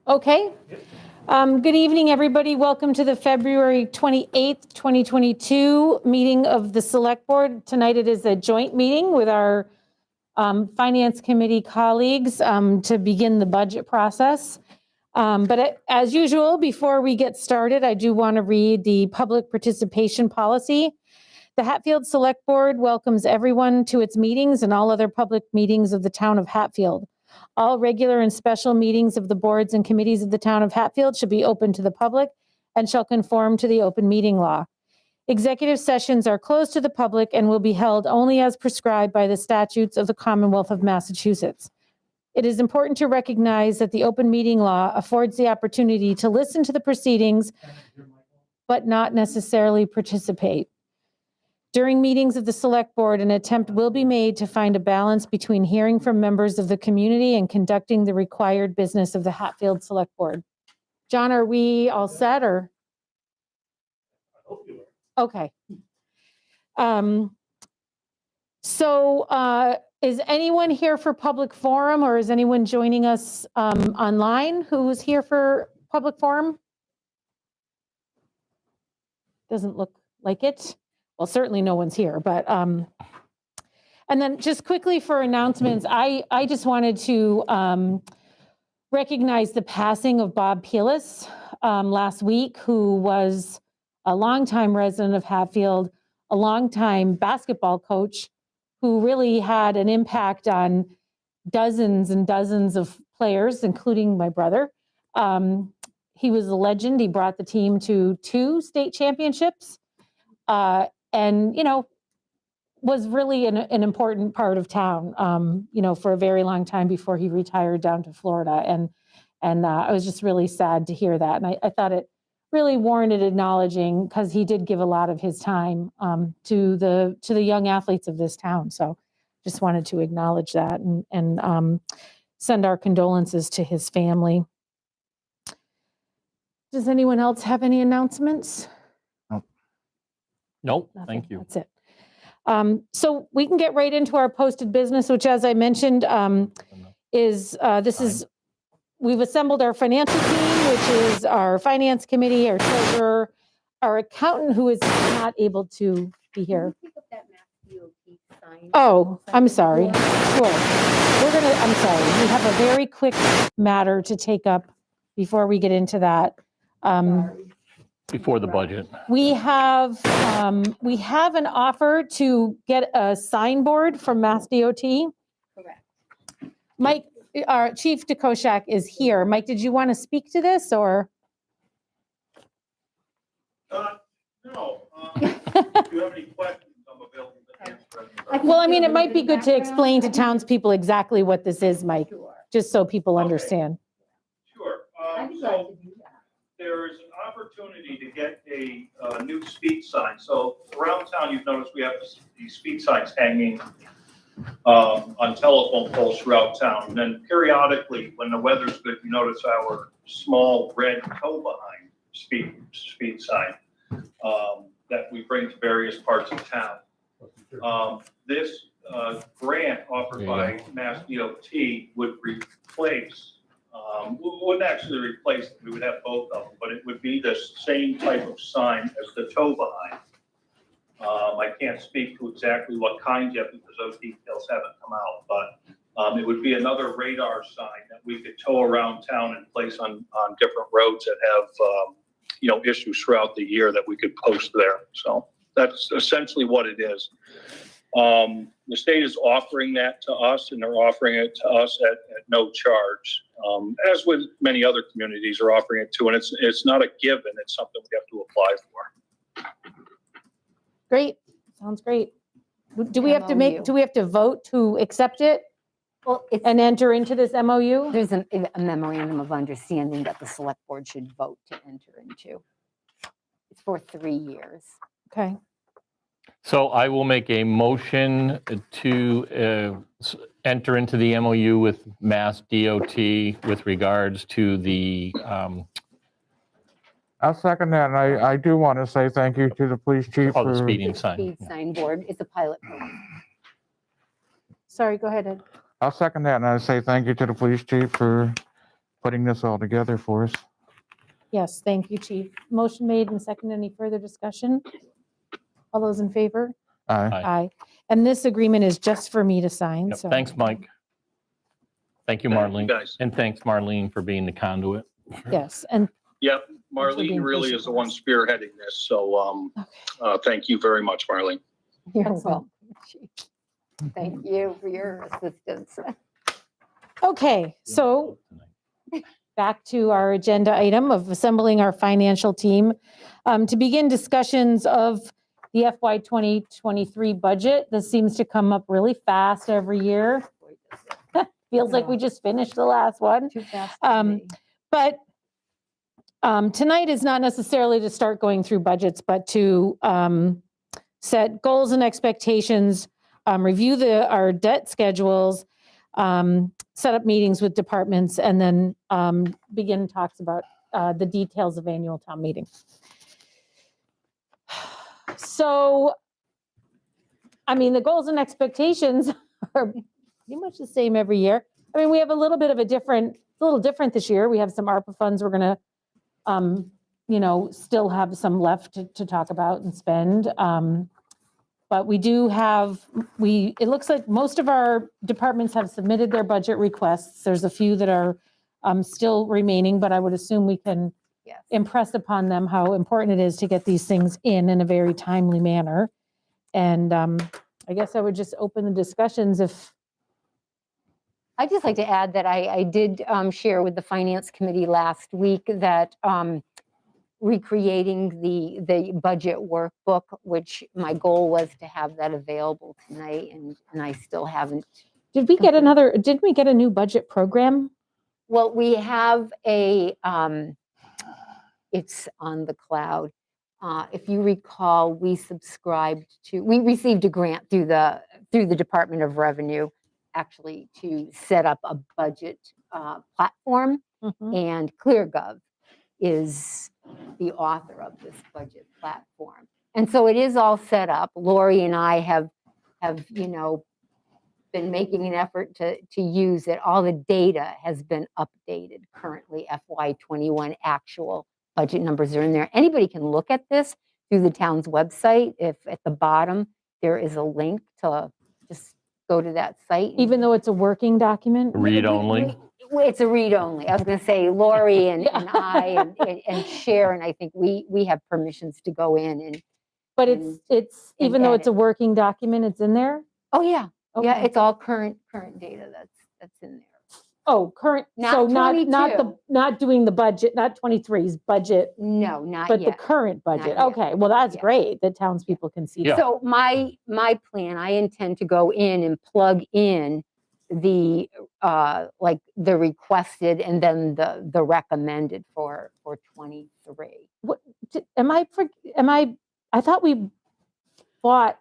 Okay. Good evening, everybody. Welcome to the February 28th, 2022 meeting of the Select Board. Tonight it is a joint meeting with our Finance Committee colleagues to begin the budget process. But as usual, before we get started, I do want to read the public participation policy. The Hatfield Select Board welcomes everyone to its meetings and all other public meetings of the town of Hatfield. All regular and special meetings of the boards and committees of the town of Hatfield should be open to the public and shall conform to the open meeting law. Executive sessions are closed to the public and will be held only as prescribed by the statutes of the Commonwealth of Massachusetts. It is important to recognize that the open meeting law affords the opportunity to listen to the proceedings, but not necessarily participate. During meetings of the Select Board, an attempt will be made to find a balance between hearing from members of the community and conducting the required business of the Hatfield Select Board. John, are we all set or? I hope you are. Okay. Is anyone here for public forum, or is anyone joining us online who is here for public forum? Doesn't look like it. Well, certainly no one's here, but, and then just quickly for announcements, I just wanted to recognize the passing of Bob Pelas last week, who was a longtime resident of Hatfield, a longtime basketball coach, who really had an impact on dozens and dozens of players, including my brother. He was a legend. He brought the team to 2 state championships. And, you know, was really an important part of town, you know, for a very long time before he retired down to Florida. And I was just really sad to hear that. And I thought it really warranted acknowledging, because he did give a lot of his time to the young athletes of this town. So just wanted to acknowledge that and send our condolences to his family. Does anyone else have any announcements? Nope, Nothing. thank you. That's it. So we can get right into our posted business, which, as I mentioned, we've assembled our financial team, which is our finance committee, our treasurer, our accountant, who is not able to be here. Oh, I'm sorry. Sure. I'm sorry. We have a very quick matter to take up before we get into that. Before the budget. We have an offer to get a signboard from Massdot. Correct. Mike, our Chief DeKoschak is here. Mike, did you want to speak to this or? No. If you have any questions, I'm available to answer. Well, I mean, it might be good to explain to townspeople exactly what this is, Mike, just so people understand. Sure. I'd be glad to do that. There is an opportunity to get a new speed sign. So around town, you've noticed we have these speed signs hanging on telephone poles throughout town. And then periodically, when the weather's good, you notice our small red tow behind speed sign that we bring to various parts of town. This grant offered by Massdot would replace, wouldn't actually replace them, we would have both of them, but it would be the same type of sign as the tow behind. I can't speak to exactly what kind yet because those details haven't come out, but it would be another radar sign that we could tow around town and place on different roads that have issues throughout the year that we could post there. So that's essentially what it is. The state is offering that to us, and they're offering it to us at no charge, as with many other communities are offering it too. And it's not a given; it's something we have to apply for. Great, sounds great. Do we have to vote to accept it? Well, And enter into this MOU? there's a memorandum of understanding that the select board should vote to enter into. It's for 3 years. Okay. So I will make a motion to enter into the MOU with Massdot with regards to the, I'll second that, and I do want to say thank you to the police chief the for, speeding The sign. speed sign board is a pilot program. Sorry, go ahead, Ed. I'll second that, and I say thank you to the police chief for putting this all together for us. Yes, thank you, Chief. Motion made and second. Any further discussion? All those in favor? Aye. Aye. Aye. And this agreement is just for me to sign, Yep, so. thanks, Mike. Thank you, Thank you, Marlene. guys. And thanks, Marlene, for being the conduit. Yes, and Yep, for being Marlene really patient is the with one us. spearheading this, so thank you very much, Marlene. You're Awesome. welcome, Chief. Thank you for your assistance. okay, so back to our agenda item of assembling our financial team. To begin discussions of the FY 2023 budget, this seems to come up really fast every year. Feels like we just finished the last one. Too fast for Um, me. But tonight is not necessarily to start going through budgets, but to set goals and expectations, review our debt schedules, set up meetings with departments, and then begin talks about the details of annual town meeting. So, I mean, the goals and expectations are pretty much the same every year. I mean, we have a little bit of it's a little different this year. We have some ARPA funds we're going to, still have some left to talk about and spend. But we do have, it looks like most of our departments have submitted their budget requests. There's a few that are still remaining, but I would assume we can Yes. impress upon them how important it is to get these things in a very timely manner. And I guess I would just open the discussions if, I'd just like to add that I did share with the Finance Committee last week that recreating the budget workbook, which my goal was to have that available tonight, and I still haven't. didn't we get a new budget program? Well, we have it's on the cloud. If you recall, we received a grant through the Department of Revenue, actually, to set up a budget platform, Mhm. and ClearGov is the author of this budget platform. And so it is all set up. Lori and I have been making an effort to use it. All the data has been updated currently. FY21 actual budget numbers are in there. Anybody can look at this through the town's website. If at the bottom there is a link to just go to that site. Even though it's a working document? Read only. It's a read only. I was going to say Lori and Yeah. I and Sharon, I think we have permissions to go in and, But and even though it's a edit. working document, it's in there? oh yeah, yeah, Okay. it's all current data that's in there. Oh, current, Not so not 22. not doing the budget, not 23's budget, No, not but the yet. current budget. yet. Okay, well, that's Yeah. great that townspeople can see Yeah. that. So my plan, I intend to go in and plug in the like the requested and then the recommended for 23. I thought we bought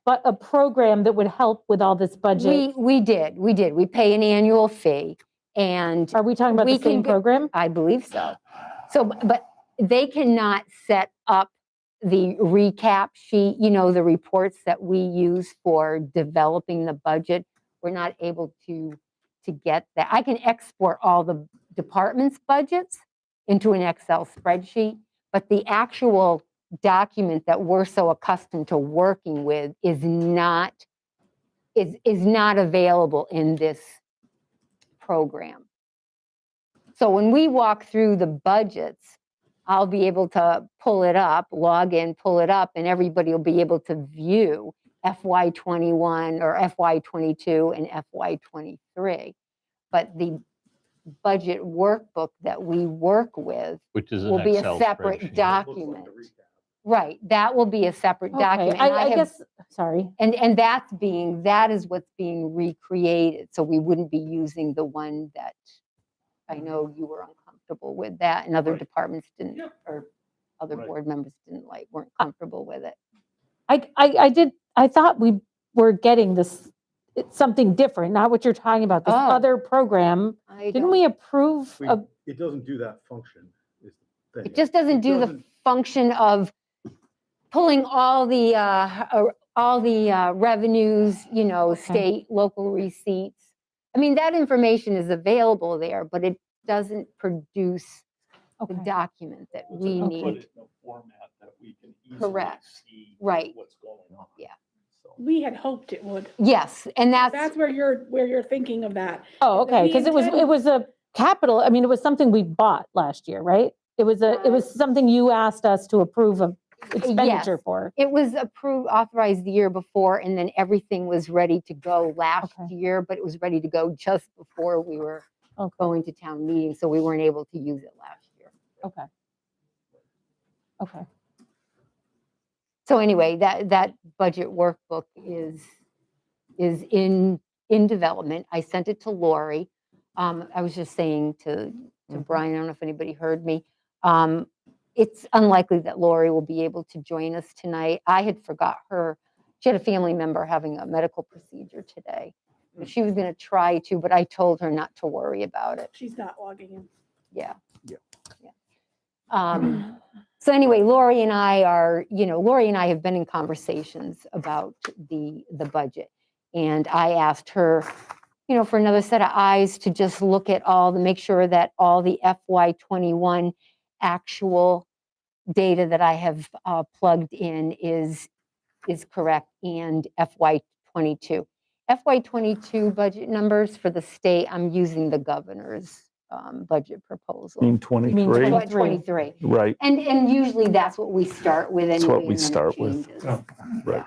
a program that would help with all this budget. We did. We pay an annual fee, and Are we talking about we the same can go- program? I believe so. So, but they cannot set up the recap sheet, the reports that we use for developing the budget. We're not able to get that. I can export all the departments' budgets into an Excel spreadsheet, but the actual document that we're so accustomed to working with is not available in this program. So when we walk through the budgets, I'll be able to pull it up, log in, pull it up, and everybody will be able to view FY21 or FY22 and FY23. But the budget workbook that we work with Which is an will be a Excel separate spreadsheet. document. Right, that will be a separate Okay, document. I have- guess, sorry. And that is what's being recreated, so we wouldn't be using the one that I know you were uncomfortable with that, and other Right. departments didn't, Yeah. or other Right. board members weren't comfortable with it. I thought we were getting this, it's something different, not what you're talking about, this Oh. other program. I Didn't don't- we approve We- of, It doesn't do that function, is the thing. It just doesn't do the doesn't- function of pulling all the revenues, state, local receipts. I mean, that information is available there, but doesn't produce the Okay. document that Well, we to need. Put it in a format that we can easily Correct. see Right. what's going on. Yeah. So, We had hoped it would. Yes, and That's that's, where you're thinking of that. Oh, Is that okay, we because it intend- was a capital, I mean, it was something we bought last year, right? It was something you asked us to approve of expenditure Yes. for. it was approved, authorized the year before, and then everything was ready to go last Okay. year, but it was ready to go just before we were Okay. going to town meeting, so we weren't able to use it last year. Okay. Okay. So anyway, that budget workbook is in development. I sent it to Lori. I was just saying to Brian, I don't know if anybody heard me. It's unlikely that Lori will be able to join us tonight. I had forgot her. She had a family member having a medical procedure today. And she was going to try to, but I told her not to worry about it. She's not logging in. Yeah. Yeah. So anyway, Lori and I have been in conversations about the budget. And I asked her, for another set of eyes to just look at make sure that all the FY21 actual data that I have plugged in is correct, and FY22. FY22 budget numbers for the state, I'm using the governor's budget proposal. In mean 23, 20? 23. right, And usually that's what we start with anyway. That's what we and then it start with. changes. right.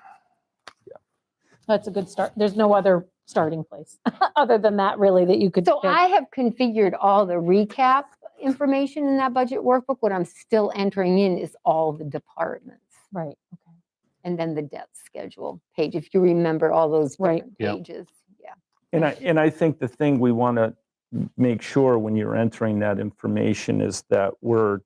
That's a good start. There's no other starting place other than that, really, that you could. So pick. I have configured all the recap information in that budget workbook. What I'm still entering in is all the departments. Right, okay. And then the debt schedule page, if you remember all those Right. different Yep. pages. Yeah. And I think the thing we want to make sure when you're entering that information is that we're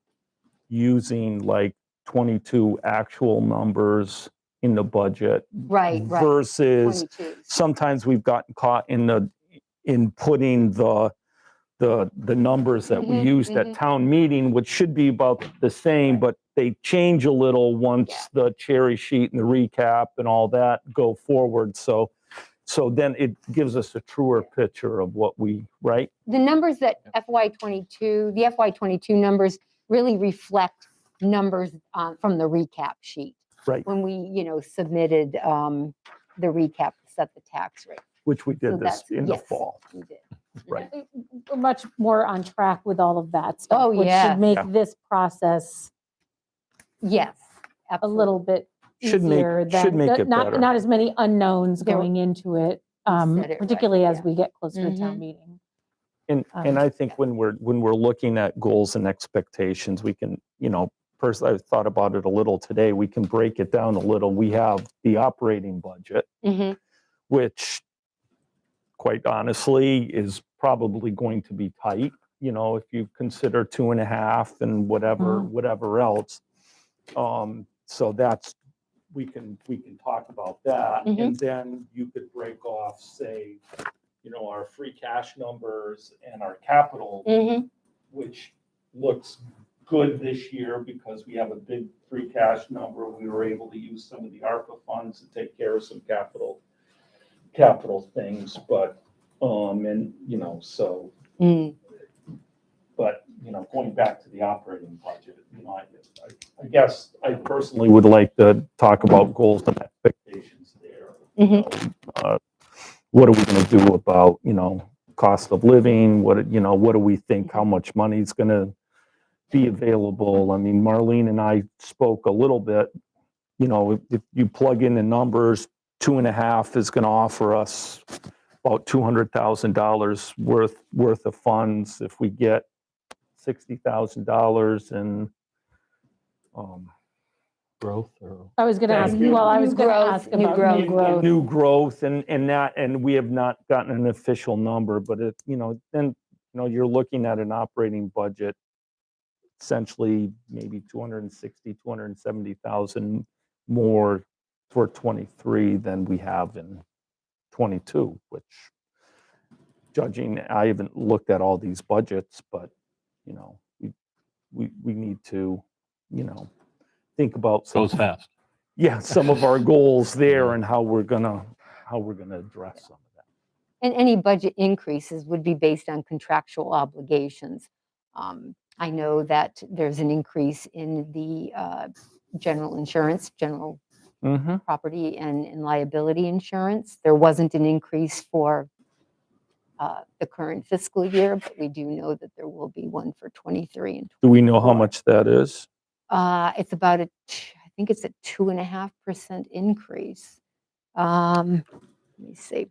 using like 22 actual numbers in the budget Right. versus 22. sometimes we've gotten caught in putting the numbers that we Mhm, used at town meeting, which should be about the same, but they change a little once the cherry sheet and the recap and all that go forward. So then it gives us a truer picture of what right? The numbers that the FY22 numbers really reflect numbers from the recap sheet. Right. When we, submitted the recap to set the tax rate. Which we did So this that's- in the yes. fall. We did. Right. We're much more on track with all of that stuff. Oh, Which yes. should make Yeah. this process Yes. a Absolutely. little bit Should make- easier. should make it not, better. Not as many unknowns There- going into it, said it right, particularly as yeah. we get closer to town Mhm. meeting. And I think when we're looking at goals and expectations, we can, personally, I've thought about it a little today, we can break it down a little. We have the operating budget, Mhm. which quite honestly is probably going to be tight, if you consider 2.5 and whatever else. So that's, we can talk about that. Mhm. And then you could break off, say, our free cash numbers and our capital, Mhm. which looks good this year because we have a big free cash number. We were able to use some of the ARPA funds to take care of some capital things, but, so, Mm. but, going back to the operating budget, I guess I personally would like to talk about goals and expectations there. What are we going to do about, cost of living? What do we think, how much money is going to be available? I mean, Marlene and I spoke a little bit, if you plug in the numbers, 2.5 is going to offer us about $200,000 worth of funds. If we get $60,000 in growth or I was going to ask, Thank you. well, I was New going to growth, ask new about growth. new growth. new growth and we have not gotten an official number, but then you're looking at an operating budget essentially maybe 270,000 more for 23 than we have in 22, which I haven't looked at all these budgets, but we need to think about Goes fast. some of our goals there and how we're gonna address some of that. And any budget increases would be based on contractual obligations. I know that there's an increase in the general insurance, general Mm-hmm. property and liability insurance. There wasn't an increase for the current fiscal year, but we do know that there will be one for 23 and Do we know how 24. much that is? It's about I think it's a 2.5% increase. Let me see.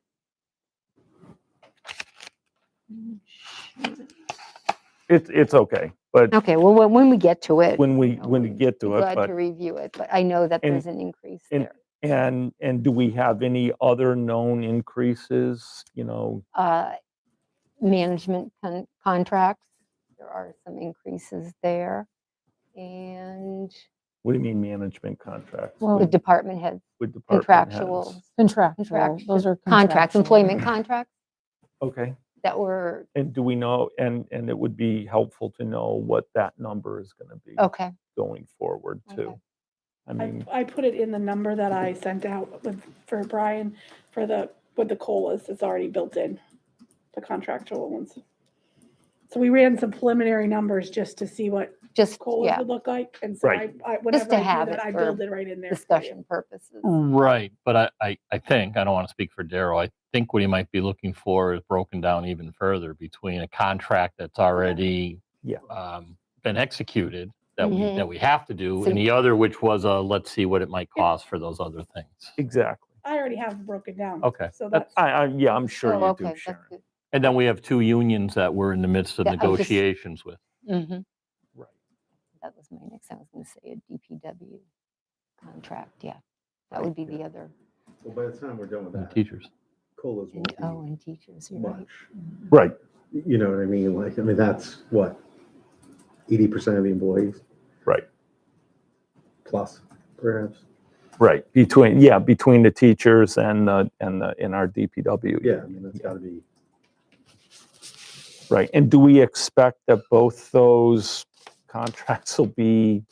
It's okay, but Okay, well, when we get to it. when we, you know, when we we'd get be to it, glad but, to review it, but I know that And- there's an increase and- there. and do we have any other known increases, you know? Management contracts, there are some increases there. And What do you mean management contracts? Well, the department heads, With department heads? contractual, Contractual, those are contracts, contractual. employment contracts Okay, that were, and do we know, and it would be helpful to know what that number is gonna be okay, going forward too. Okay. I mean, I put it in the number that I sent out for Brian, with the COLAs, it's already built in, the contractual ones. So we ran some preliminary numbers just to see what just, COLAs yeah, would look like, and so Right. whenever to I do have that, it I for build it right in there. for you. discussion purposes. Right, but I think, I don't want to speak for Daryl, I think what he might be looking for is broken down even further between a contract that's already Yeah. been executed, that Mhm. that we have to do, So- and the other, which was a, let's see what it might cost for those other things. exactly. I already have it broken down. Okay. So that's, Yeah, I'm sure Oh, you okay, do, that's Sharon. good. And then we have two unions that we're in the midst of Yeah, I was just- negotiations with. Mhm. Right. That was my next, I was going to say a DPW contract, yeah. That would be the other, Well, by the time we're done with and that, teachers. COLAs and, won't oh, be and teachers, you're right. much. Right, You know what I mean? Like, I mean, that's what, 80% of the employees right, plus, perhaps? right. Between the teachers and in our DPW. Yeah, I mean, that's gotta be, Right, and do we expect that both those contracts will be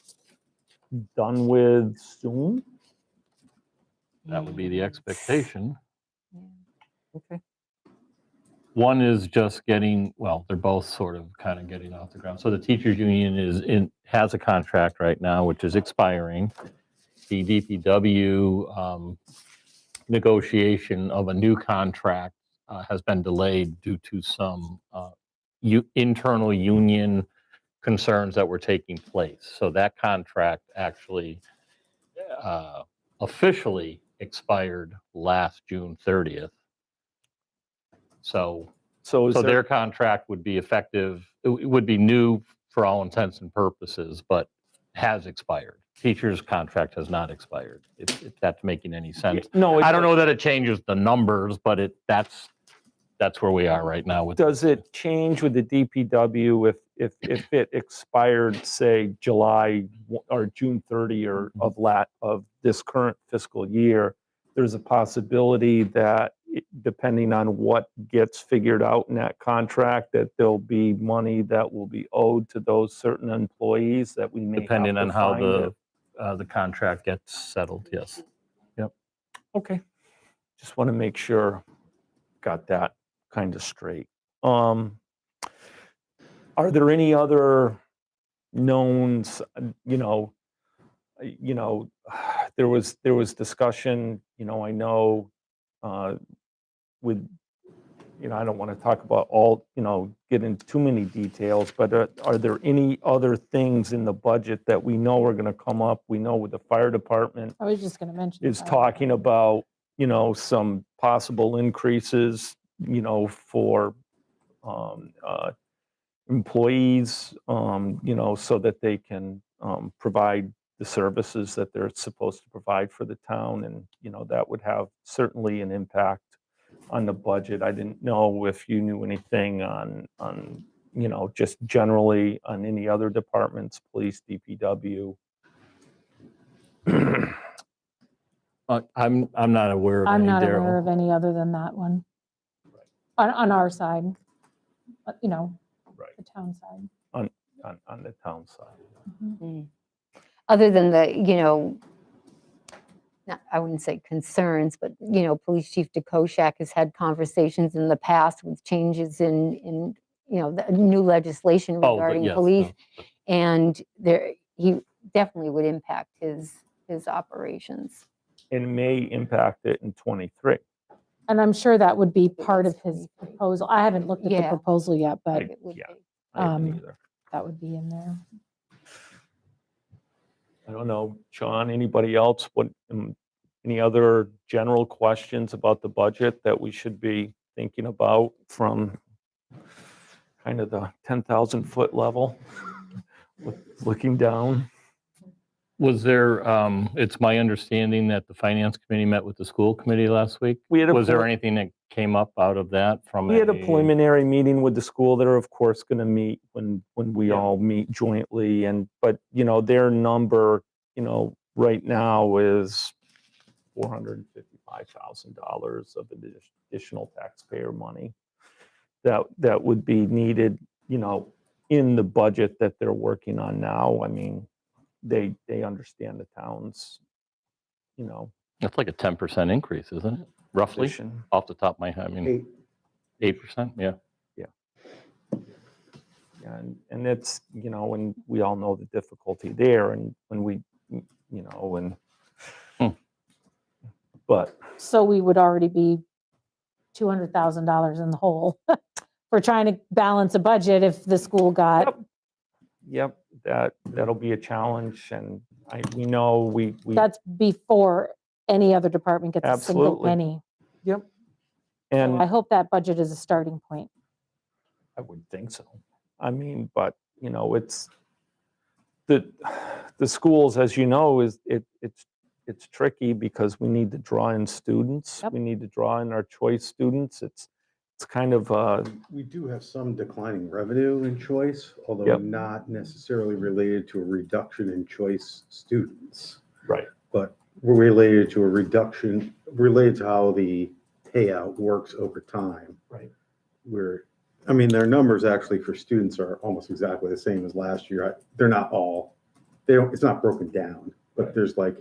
done with soon? That would be the expectation. Yeah. Okay. One is just getting, well, they're both sort of kind of getting off the ground. So the teachers union has a contract right now, which is expiring. The DPW negotiation of a new contract has been delayed due to some internal union concerns that were taking place. So that contract actually officially expired last June 30th. So So their contract would be effective, it would be new for all intents and purposes, but has expired. Teacher's contract has not expired, if that's making any sense. No, I don't know that it changes the numbers, but that's where we are right now with. Does it change with the DPW if it expired, say, or June 30 or of this current fiscal year? There's a possibility that depending on what gets figured out in that contract, that there'll be money that will be owed to those certain employees that we may have Depending to on how find the contract gets settled, yes. Okay. Just want to make sure got that kind of straight. Are there any other knowns, there was discussion, I know with, I don't want to talk about all, get into too many details, but are there any other things in the budget that we know are going to come up? We know with the fire department I was just going to mention. is that. talking about, some possible increases, for employees, so that they can provide the services that they're supposed to provide for the town. And, that would have certainly an impact on the budget. I didn't know if you knew anything on, just generally on any other departments, police, DPW. I'm not aware of I'm any, not aware Daryl. of any other than that one. On our side, Right. the town side. On the town side. Mhm. Other than the I wouldn't say concerns, but, Police Chief DeKoschak has had conversations in the past with changes in the new legislation Oh, regarding yes, police. no. And he definitely would impact his operations. And may impact it in '23. And I'm sure that would be part of his proposal. I haven't looked at the Yeah. proposal yet, but It would yeah. be. I haven't Um, either. that would be in there. I don't know, John, anybody else, any other general questions about the budget that we should be thinking about from kind of the 10,000-foot level, looking down? Was there, it's my understanding that the finance committee met with the school committee last week. We had a Was there prel- anything that came up out of that from We had a preliminary meeting with the school. They're of course going to meet when we Yeah. all meet jointly, but their number, right now is $455,000 of additional taxpayer money that would be needed, in the budget that they're working on now. I mean, they understand the town's, That's like a 10% increase, isn't it? Roughly, position. off the top of my head. I mean, 8%, yeah. And it's, and we all know the difficulty there, and when we, and, but So we would already be $200,000 in the hole. We're trying to balance a budget if the school got, Yep, that'll be a challenge, and we know we. that's before any other department gets a single Absolutely. penny. Yep. I And hope that budget is a starting point. I would think so. I mean, but, it's, the schools, as you know, it's tricky because we need to draw in students. Yep. We need to draw in our choice students. It's kind of, We do have some declining revenue in choice, although Yep. not necessarily related to a reduction in choice students, right. but related to a reduction, related to how the payout works over time. Right. Their numbers actually for students are almost exactly the same as last year. They're not all, it's not broken down, but there's like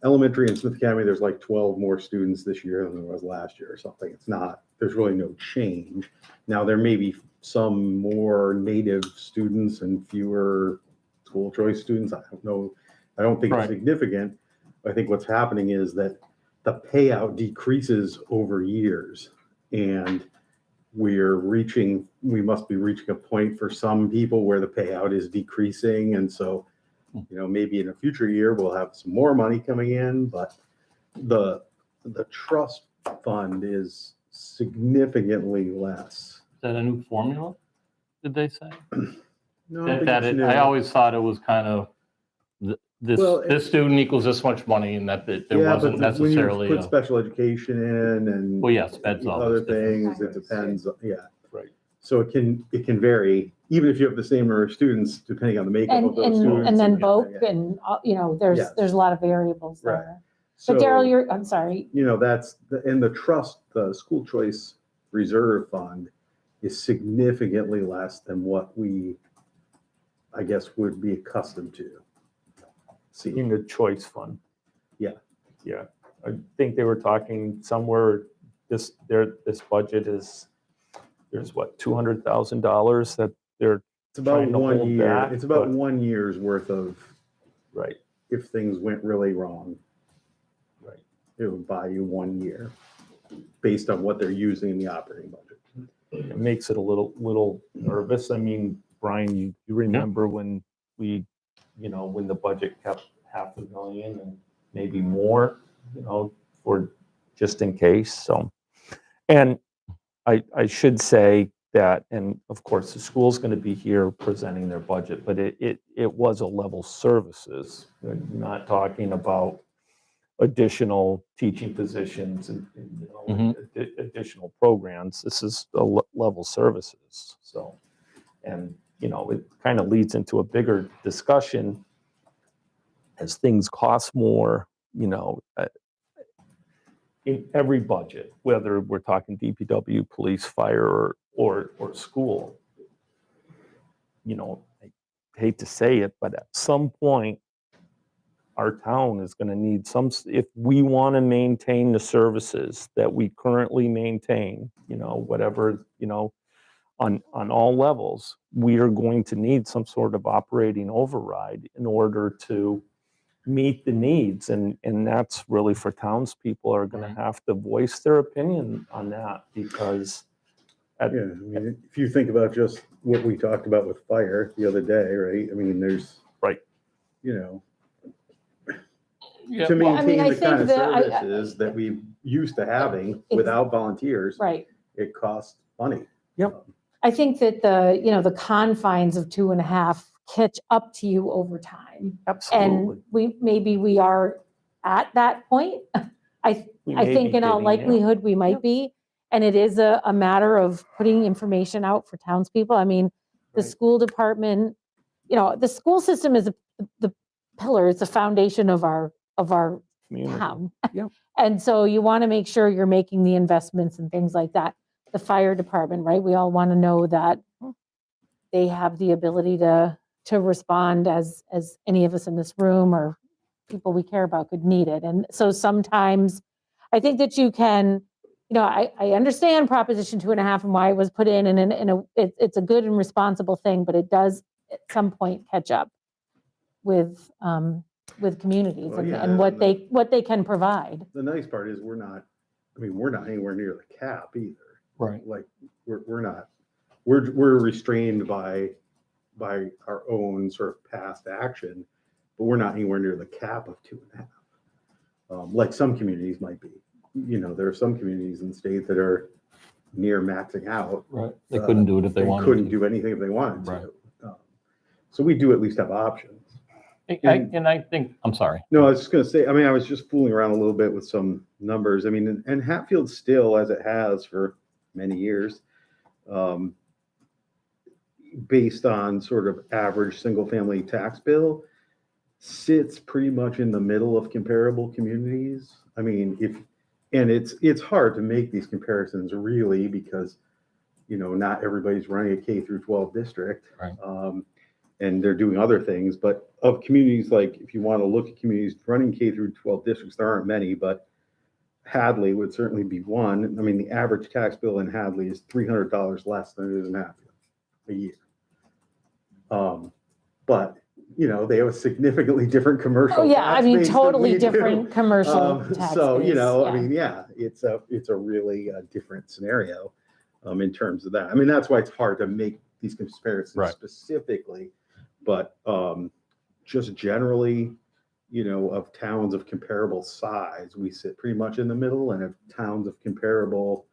elementary and Smith Academy, there's like 12 more students this year than there was last year or something. It's not, there's really no change. Now, there may be some more native students and fewer school choice students. I don't know. I don't think Right. it's significant. I think what's happening is that the payout decreases over years, and we must be reaching a point for some people where the payout is decreasing. And so, maybe in a future year, we'll have some more money coming in, but the trust fund is significantly less. Is that a new formula, did they say? No, I don't think it's new. I always thought it was kind of, Well, this student equals this much money, and that there Yeah, wasn't but when you necessarily, put special education in and well, yes, that's other always different. things, it depends, yeah. Right. So it can vary, even if you have the same number of students, depending on the makeup of those students. And then yeah, BOC yeah. and, Yes. there's a lot of variables Right. there. But So, Daryl, I'm sorry, that's, and the trust, the school choice reserve fund is significantly less than what we, I guess, would be accustomed to. In the choice fund. Yeah. Yeah. I think they were talking somewhere, this budget is, there's what, $200,000 that they're, It's about Trying to 1 hold year, back, it's about but- 1 year's worth of, right, if things went really wrong, right. it would buy you 1 year based on what they're using in the operating budget. It makes it a little nervous. I mean, Brian, you remember when we, when the budget kept $500,000 and maybe more, for just in case. So, and I should say that, and of course, the school's going to be here presenting their budget, but it was a level services. We're not talking about additional teaching positions and additional programs. This is a level services. So, and it kind of leads into a bigger discussion as things cost more. In every budget, whether we're talking DPW, police, fire, or school, I hate to say it, but at some point, our town is going to need if we want to maintain the services that we currently maintain, whatever, on all levels, we are going to need some sort of operating override in order to meet the needs. And that's really for townspeople are going to have to voice their opinion on that because. Yeah, I mean, if you think about just what we talked about with fire the other day, right? I mean, there's. Right. Yeah, To Well, I mean, maintain I the kind think of that services that we used to having without volunteers, right. it costs money. Yep. I think that the confines of 2.5 catch up to you over time. Absolutely. And maybe we are at that point. I We may think be in all getting there. likelihood we might Yep. be. And it is a matter of putting information out for townspeople. I mean, the Right. school department, the school system is the pillar, it's the foundation of our Community. town. Yep. And so you want to make sure you're making the investments and things like that. The fire department, right? We all want to know that they have the ability to respond as any of us in this room or people we care about could need it. And so sometimes I think that you can, I understand Proposition 2.5 and why it was put in, and it's a good and responsible thing, but it does at some point catch up with communities Well, and, yeah, and what and they can provide. The nice part is we're not anywhere near the cap either. Right. Like we're restrained by our own sort of past action, but we're not anywhere near the cap of 2.5. Like some communities might be. There are some communities in the state that are near maxing out. Right. They couldn't do it if they wanted couldn't to. do anything if they wanted Right. to. So we do at least have options. And I think, I'm sorry. No, I was just going to say, I mean, I was just fooling around a little bit with some numbers. I mean, and Hatfield still, as it has for many years, based on sort of average single-family tax bill, sits pretty much in the middle of comparable communities. I mean, it's hard to make these comparisons really because, not everybody's running a K through 12 district. Right. And they're doing other things, but of communities, like if you want to look at communities running K through 12 districts, there aren't many, but Hadley would certainly be one. I mean, the average tax bill in Hadley is $300 less than it is in Hatfield a year. But they have a significantly different commercial. Oh, yeah, I tax mean, base than totally we do. different commercial tax So, base, I mean, yeah, it's a really different scenario in terms of that. I mean, that's why it's hard to make these comparisons Right. specifically, but just generally, of towns of comparable size, we sit pretty much in the middle, and of towns of comparable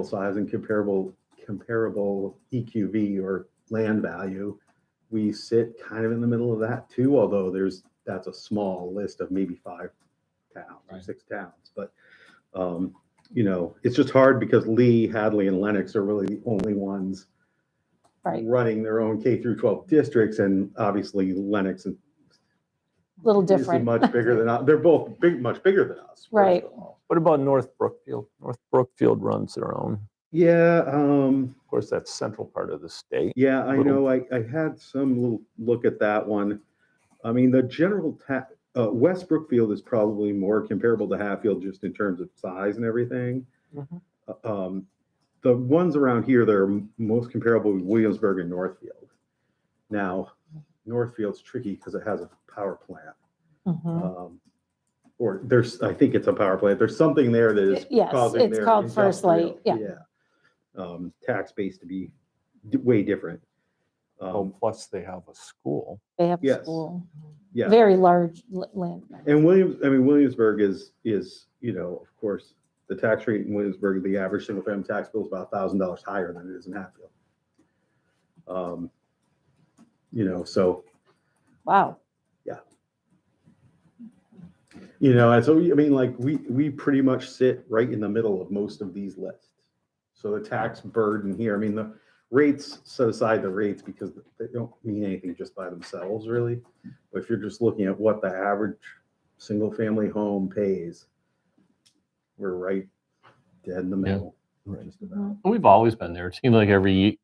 size and comparable EQV or land value, we sit kind of in the middle of that too, although that's a small list of maybe 5 towns or 6 towns. But, it's just hard because Lee, Hadley, and Lenox are really the only ones right? running their own K through 12 districts, and obviously Lenox and Little is different. much bigger than us. They're both much bigger than us. first Right. of all. What about North Brookfield? North Brookfield runs their own. Yeah. Of course, that's central part of the state. Yeah, I Little- know. I had some little look at that one. I mean, the general West Brookfield is probably more comparable to Hatfield just in terms of size and everything. Mhm. The ones around here that are most comparable with Williamsburg and Northfield. Now, Northfield's tricky because it has a power plant. Mhm. I think it's a power plant. There's something there that is Yes, causing it's their called First Light, industrial- tax base to be way different. Plus they have a school. They have a Yes. school, Yeah. very large land. And Williamsburg is, of course, the tax rate in Williamsburg, the average single family tax bill is about $1,000 higher than it is in Hatfield. So, Wow. and so, I mean, like we pretty much sit right in the middle of most of these lists. So the tax burden here, I mean, the rates, set aside the rates because they don't mean anything just by themselves really. But if you're just looking at what the average single family home pays, we're right dead in the middle. Right. Just about. We've always been there. It seems like every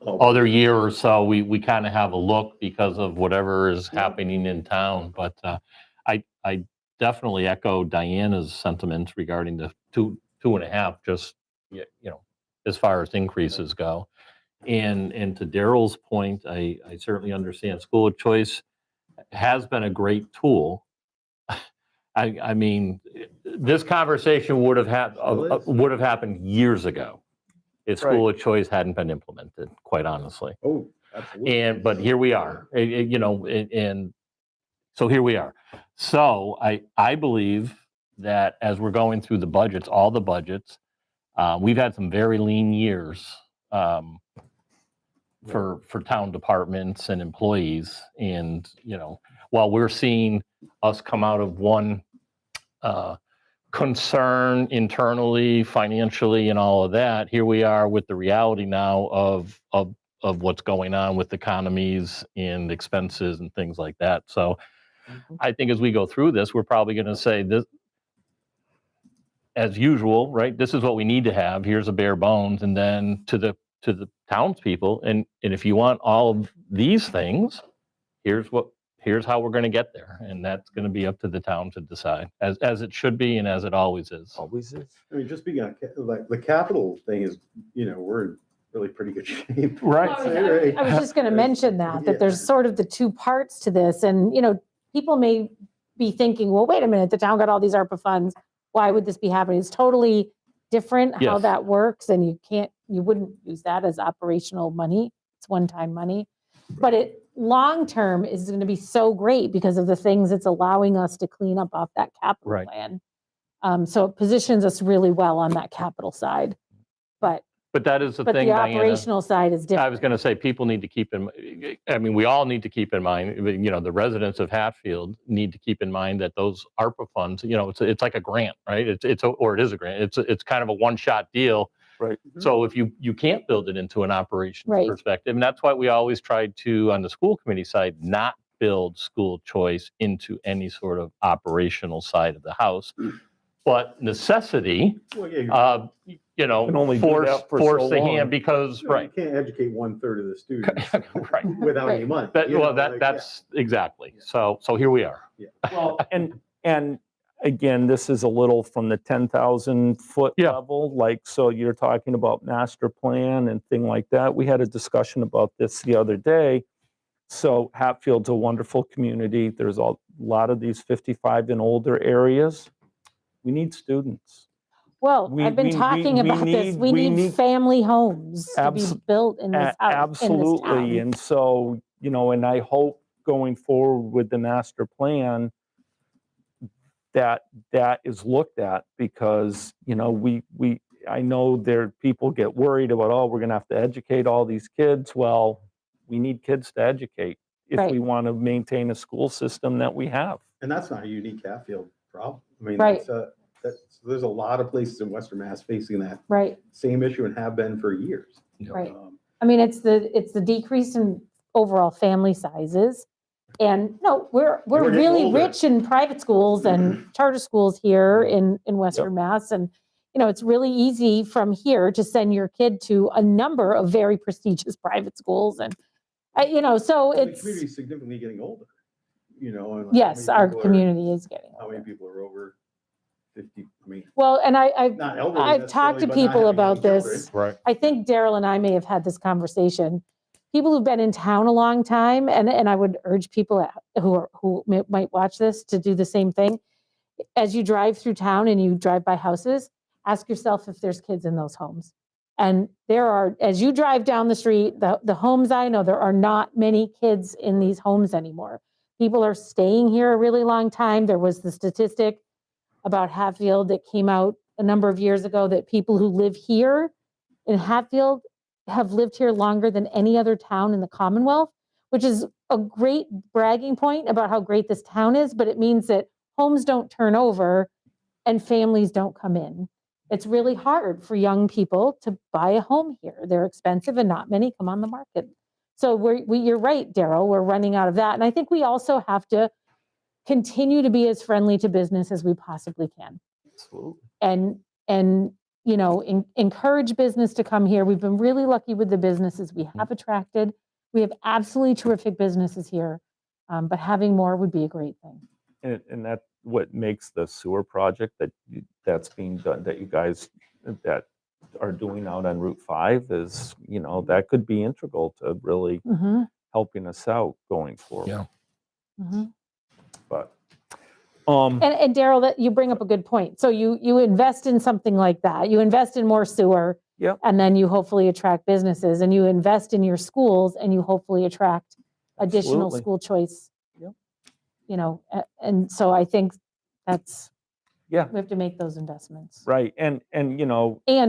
other year or so, we kind of have a look because of whatever is happening in town. But I definitely echo Diana's sentiments regarding the two and a half, just, as far as increases go. And to Daryl's point, I certainly understand school of choice has been a great tool. I mean, this conversation would have happened years ago if school of choice hadn't been implemented, quite honestly. Oh, absolutely. But here we are, and so here we are. So I believe that as we're going through the budgets, all the budgets, we've had some very lean years for town departments and employees. And, while we're seeing us come out of one concern internally, financially, and all of that, here we are with the reality now of what's going on with economies and expenses and things like that. So I think as we go through this, we're probably going to say this, as usual, right? This is what we need to have. Here's a bare bones. And then to the townspeople, and if you want all of these things, here's how we're going to get there. And that's going to be up to the town to decide, as it should be and as it always is. Always is. I mean, just being like the capital thing is, we're in really pretty good shape. Right. I was just going to mention that there's sort of the two parts to this. And, people may be thinking, well, wait a minute, the town got all these ARPA funds. Why would this be happening? It's totally different how Yes. that works. And you wouldn't use that as operational money. It's one-time money. But it long-term is going to be so great because of the things it's allowing us to clean up off that capital Right. plan. So it positions us really well on that capital side. But that is the the thing, Diana. operational side is different. I was going to say, people need to keep we all need to keep in mind, the residents of Hatfield need to keep in mind that those ARPA funds, it's like a grant, right? It is a grant. It's kind of a one-shot deal. Right. So if you can't build it into an operations Right. perspective, and that's why we always tried to, on the school committee side, not build school choice into any sort of operational side of the house. But necessity, Well, yeah, can only do force that for so the long. hand because, right. You can't educate 1/3 of the students Right. without any money. That's exactly. So here we are. Well, and again, this is a little from the 10,000 foot Yeah. level. Like, so you're talking about master plan and thing like that. We had a discussion about this the other day. So Hatfield's a wonderful community. There's a lot of these 55 and older areas. We need students. Well, We- I've been we- talking we about this. need- We we need need- family homes to be Abso- built in this house. Absolutely. And so, and I hope going forward with the master plan that is looked at, because, I know people get worried about, oh, we're going to have to educate all these kids. Well, we need kids to educate if Right. we want to maintain a school system that we have. And that's not a unique Hatfield problem. I mean, Right. there's a lot of places in Western Mass facing that Right, same issue and have been for years. right. I mean, it's the decrease in overall family sizes. And no, we're We're getting really older. rich in private schools and charter schools here in Western Mass. And, it's really easy from here to send your kid to a number of very prestigious private schools. And, so The it's, community is significantly getting older, and like, how yes, many our people are- community is getting How many older. people are over 50? I mean, Well, and I've not elderly I've talked to necessarily, but not people having about any this. children. Right. I think Daryl and I may have had this conversation. People who've been in town a long time, and I would urge people who might watch this to do the same thing. As you drive through town and you drive by houses, ask yourself if there's kids in those homes. And there are, as you drive down the street, the homes I know, there are not many kids in these homes anymore. People are staying here a really long time. There was the statistic about Hatfield that came out a number of years ago that people who live here in Hatfield have lived here longer than any other town in the Commonwealth, which is a great bragging point about how great this town is, but it means that homes don't turn over and families don't come in. It's really hard for young people to buy a home here. They're expensive and not many come on the market. So you're right, Daryl, we're running out of that. And I think we also have to continue to be as friendly to business as we possibly can. Absolutely. And encourage business to come here. We've been really lucky with the businesses we have attracted. We have absolutely terrific businesses here, but having more would be a great thing. And that what makes the sewer project that's being done, that you guys that are doing out on Route 5 is, that could be integral to really Mhm, helping us out going forward. Yeah. mhm. But And Daryl, that you bring up a good point. So you invest in something like that. You invest in more sewer. Yep. And then you hopefully attract businesses, and you invest in your schools and you hopefully attract additional Absolutely. school choice. Yep. And so I think that's, yeah, we have to make those investments. right. And And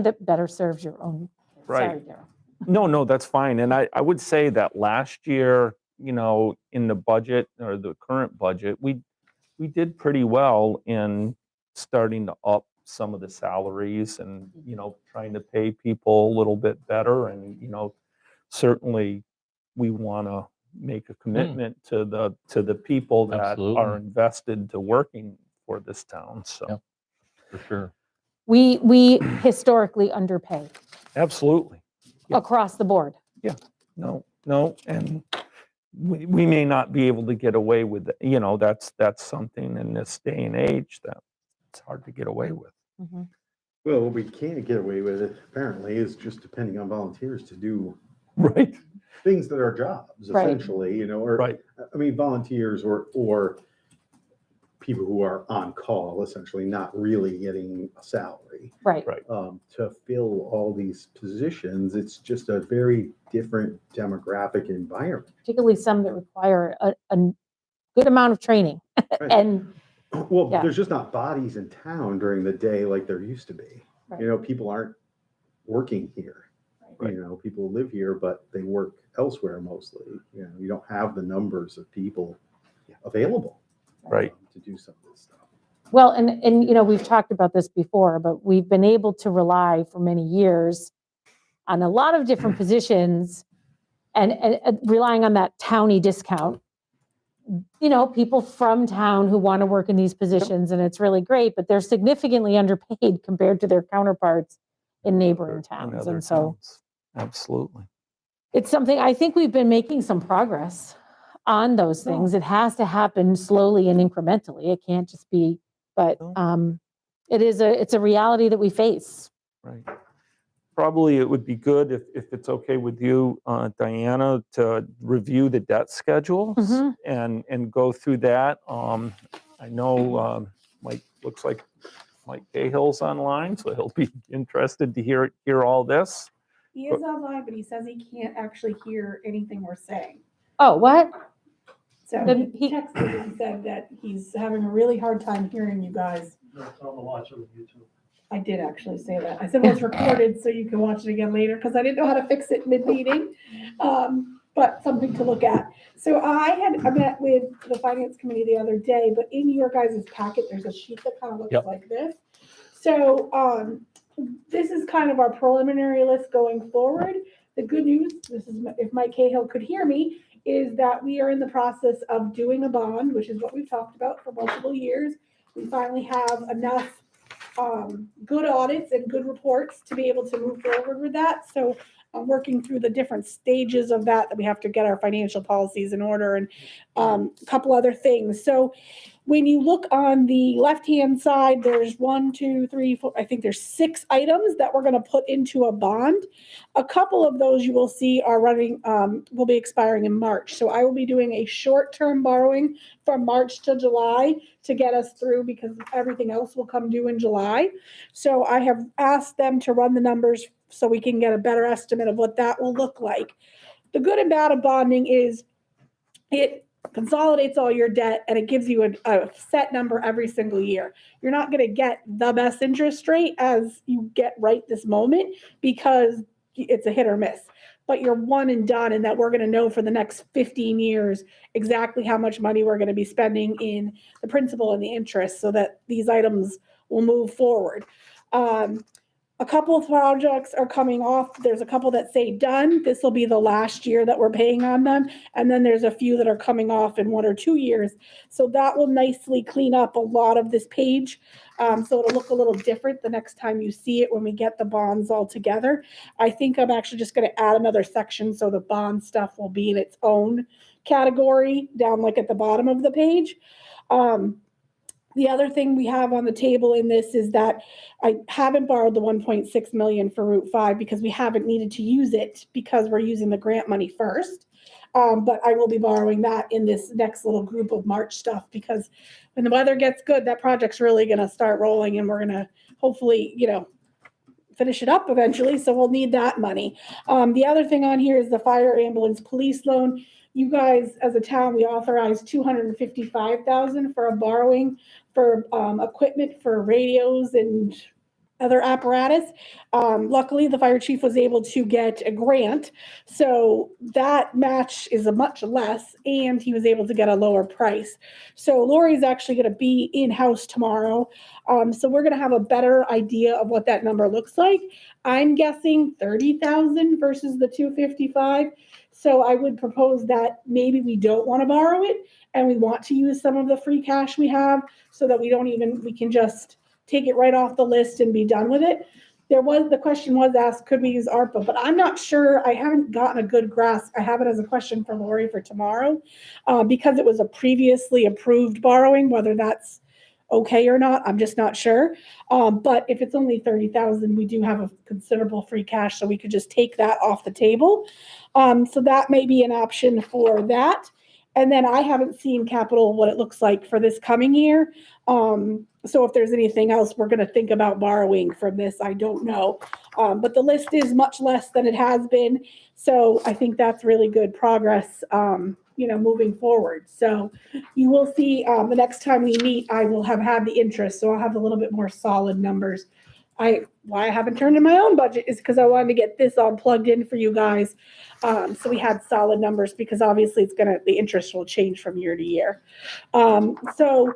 it better serves your own. Right. Sorry, Daryl. no, that's fine. And I would say that last year, in the budget or the current budget, we did pretty well in starting to up some of the salaries and, trying to pay people a little bit better. And, certainly we want to make a commitment to the people that Absolutely. are invested to working for this town. So Yep. For sure. We historically underpay absolutely. Yep. across the board. No. And we may not be able to get away with it. That's something in this day and age that it's hard to get away with. Mhm. Well, what we can't get away with it apparently is just depending on volunteers to do Right. things that are jobs Right. essentially, or Right. I mean, volunteers or people who are on call, essentially not really getting a salary. Right. Right. To fill all these positions, it's just a very different demographic environment. Particularly some that require a good amount of training. Right. And Well, Yeah. there's just not bodies in town during the day like there used to be. Right. People aren't working here. Right. People live here, but they work elsewhere mostly. You don't have the numbers of people available. Right. To do some of this stuff. well, and we've talked about this before, but we've been able to rely for many years on a lot of different positions and relying on that towny discount. People from town who want to work in these positions, and it's really great, but they're significantly underpaid compared to their counterparts in neighboring In towns. other And so towns. Absolutely. it's something, I think we've been making some progress on those things. It has to happen slowly and incrementally. It can't just be, but it's a reality that we face. Right. Probably it would be good if it's okay with you, Diana, to review the debt schedules Mhm. and go through that. I know looks like Mike Cahill's online, so he'll be interested to hear all this. He is online, but he says he can't actually hear anything we're saying. Oh, what? So Then he he- texted and said that he's having a really hard time hearing you guys. I did actually say that. I said, well, it's recorded, so you can watch it again later, because I didn't know how to fix it mid-meeting. But something to look at. So I met with the finance committee the other day, but in your guys' packet, there's a sheet that kind of looks Yep. like this. So this is kind of our preliminary list going forward. The good news, this is if Mike Cahill could hear me, is that we are in the process of doing a bond, which is what we've talked about for multiple years. We finally have enough good audits and good reports to be able to move forward with that. So I'm working through the different stages of that we have to get our financial policies in order and a couple other things. So when you look on the left-hand side, there's 1, 2, 3, 4, I think there's 6 items that we're going to put into a bond. A couple of those you will see are running, will be expiring in March. So I will be doing a short-term borrowing from March to July to get us through, because everything else will come due in July. So I have asked them to run the numbers so we can get a better estimate of what that will look like. The good and bad of bonding is it consolidates all your debt and it gives you a set number every single year. You're not going to get the best interest rate as you get right this moment, because it's a hit or miss. But you're one and done, and that we're going to know for the next 15 years exactly how much money we're going to be spending in the principal and the interest, so that these items will move forward. A couple of projects are coming off. There's a couple that say done. This will be the last year that we're paying on them. And then there's a few that are coming off in 1 or 2 years. So that will nicely clean up a lot of this page. So it'll look a little different the next time you see it when we get the bonds all together. I think I'm actually just going to add another section so the bond stuff will be in its own category down like at the bottom of the page. The other thing we have on the table in this is that I haven't borrowed the 1.6 million for Route 5 because we haven't needed to use it because we're using the grant money first. But I will be borrowing that in this next little group of March stuff because when the weather gets good, that project's really going to start rolling and we're going to hopefully, finish it up eventually. So we'll need that money. The other thing on here is the fire ambulance police loan. You guys, as a town, we authorized $255,000 for a borrowing for equipment for radios and other apparatus. Luckily, the fire chief was able to get a grant, so that match is a much less, and he was able to get a lower price. So Lori's actually going to be in-house tomorrow, so we're going to have a better idea of what that number looks like. I'm guessing 30,000 versus the 255. So I would propose that maybe we don't want to borrow it and we want to use some of the free cash we have so that we can just take it right off the list and be done with it. The question was asked, could we use ARPA? But I'm not sure. I haven't gotten a good grasp. I have it as a question for Lori for tomorrow because it was a previously approved borrowing, whether that's okay or not, I'm just not sure. But if it's only 30,000, we do have a considerable free cash, so we could just take that off the table. So that may be an option for that. And then I haven't seen capital, what it looks like for this coming year. So if there's anything else we're going to think about borrowing from this, I don't know. But the list is much less than it has been. So I think that's really good progress, moving forward. So you will see the next time we meet, I will have had the interest. So I'll have a little bit more solid numbers. Why I haven't turned in my own budget is because I wanted to get this all plugged in for you guys. So we had solid numbers because obviously the interest will change from year to year. So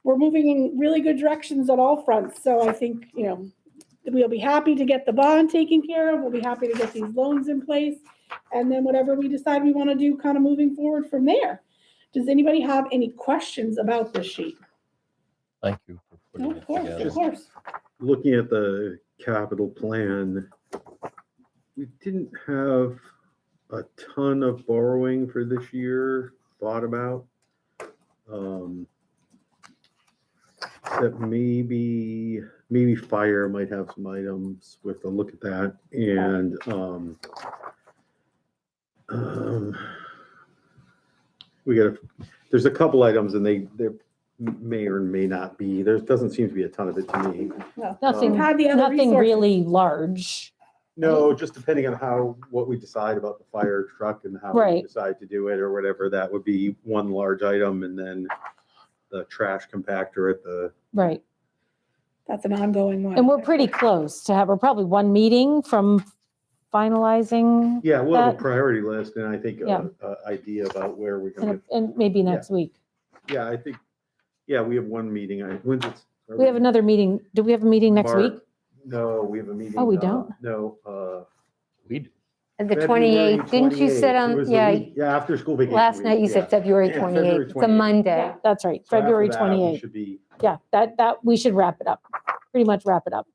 we're moving in really good directions on all fronts. So I think, we'll be happy to get the bond taken care of. We'll be happy to get these loans in place. And then whatever we decide we want to do kind of moving forward from there. Does anybody have any questions about this sheet? Thank you for putting No, it of course, together. of course. Looking at the capital plan, we didn't have a ton of borrowing for this year thought about. Except maybe fire might have some items. We have to look at that. And there's a couple items and they may or may not be. There doesn't seem to be a ton of it to me. No. Nothing, Had the other nothing resources. really large. No, just depending on what we decide about the fire truck and how we Right. decide to do it or whatever, that would be one large item, and then the trash compactor at the, Right. That's an ongoing one. And we're pretty close to we're probably one meeting from finalizing yeah, we'll have a That- priority list, and I think Yeah. a idea about where we're gonna, and maybe next week. yeah, I think, yeah, we have one meeting, when's it? We have another meeting. Do we have a meeting next week? No, we have a meeting. Oh, we don't? No, We do. And the February 28th, didn't you 28th. sit It on, was the yeah, week- Yeah, after school vacation. last night you week, said yeah. February Yeah, February 28th. It's a 28th. Monday. That's right, So after February that, we 28th. should be, Yeah, that we should wrap it up, pretty much wrap it up.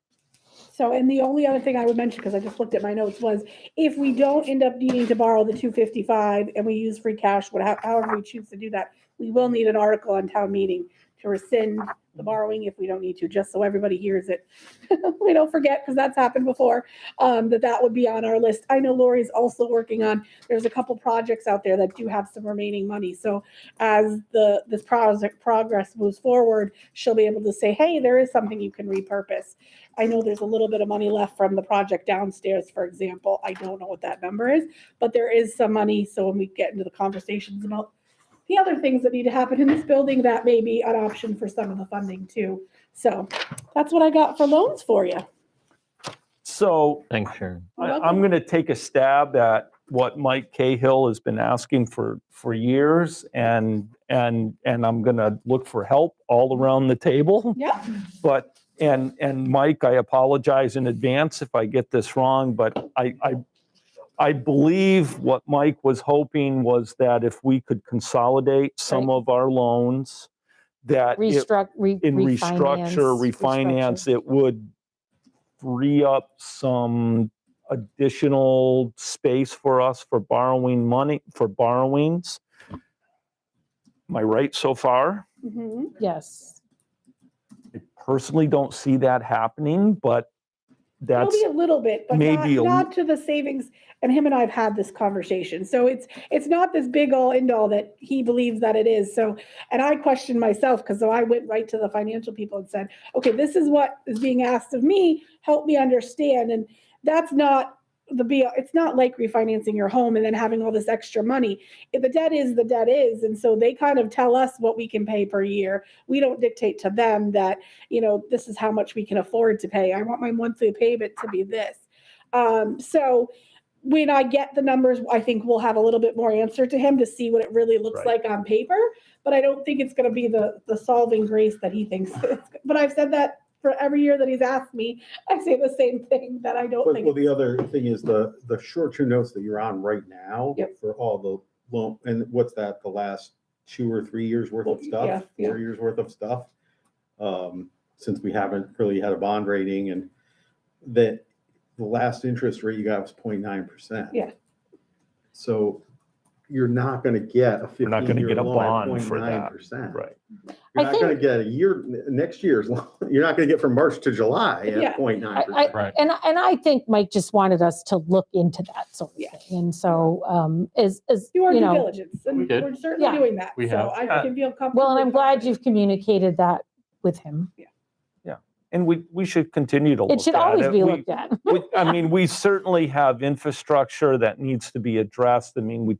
So, and the only other thing I would mention, because I just looked at my notes, was if we don't end up needing to borrow the 255 and we use free cash, however we choose to do that, we will need an article on town meeting to rescind the borrowing if we don't need to, just so everybody hears it. We don't forget, because that's happened before, that would be on our list. I know Lori's also working on, there's a couple projects out there that do have some remaining money. So as this project progress moves forward, she'll be able to say, hey, there is something you can repurpose. I know there's a little bit of money left from the project downstairs, for example. I don't know what that number is, but there is some money. So when we get into the conversations about the other things that need to happen in this building, that may be an option for some of the funding too. So that's what I got for loans for you. So Thanks, Sharon. I'm going to take a stab at what Mike Cahill has been asking for years, and I'm going to look for help all around the table. Yeah. But and Mike, I apologize in advance if I get this wrong, but I believe what Mike was hoping was that if we could consolidate some Right. of our loans, that in restructure, it would free up some additional space for us for borrowing money, for borrowings. Am I right so far? Mhm. Yes. I personally don't see that happening, but It'll that's be a little bit, but maybe not to the savings. And him and I have had this conversation. So it's not this big all end all that he believes that it is. So, and I questioned myself because I went right to the financial people and said, okay, this is what is being asked of me. Help me understand. And that's not it's not like refinancing your home and then having all this extra money. If the debt is the debt is. And so they kind of tell us what we can pay per year. We don't dictate to them that, this is how much we can afford to pay. I want my monthly payment to be this. So when I get the numbers, I think we'll have a little bit more answer to him to see what it really looks Right. like on paper. But I don't think it's going to be the solving grace that he thinks. But I've said that for every year that he's asked me, I say the same thing, that I don't But, think. well, the other thing is the short-term notes that you're on right now Yep. for all the loan, and what's that, the last 2 or 3 years worth of stuff? Yeah, yeah. 4 years worth of stuff? Since we haven't really had a bond rating, and that the last interest rate you got was 0.9%. Yeah. So you're not gonna get a We're not gonna 15-year get a loan at bond for that. 0.9%. right. You're I not gonna think- get next year's loan. You're not gonna get from March to July Yeah. at 0.9%. Right. And I think Mike just wanted us to look into that sort of Yeah. thing. And so, as Do our you due know, diligence, and We did. we're certainly Yeah. doing that. We So have. I can feel comfortable. well, and I'm glad you've communicated that with him. And we should continue to look at it. It should always be We- looked at. I mean, we certainly have infrastructure that needs to be addressed. I mean,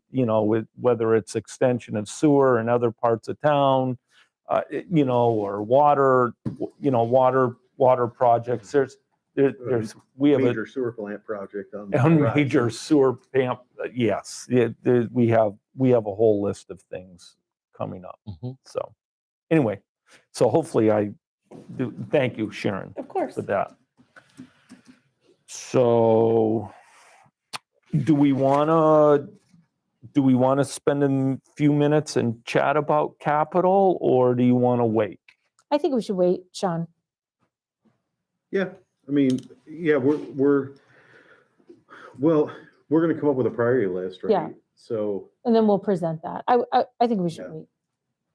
whether it's extension of sewer in other parts of town, or water projects. We have a Major sewer plant project on the horizon. major sewer pump. Yes, we have a whole list of things coming up. Mhm. So anyway, so hopefully thank you, Sharon, Of course. for that. So do we want to spend a few minutes and chat about capital, or do you want to wait? I think we should wait, Sean. Yeah, I mean, yeah, we're gonna come up with a priority list, right? Yeah. So, And then we'll present that. I think we should Yeah. wait.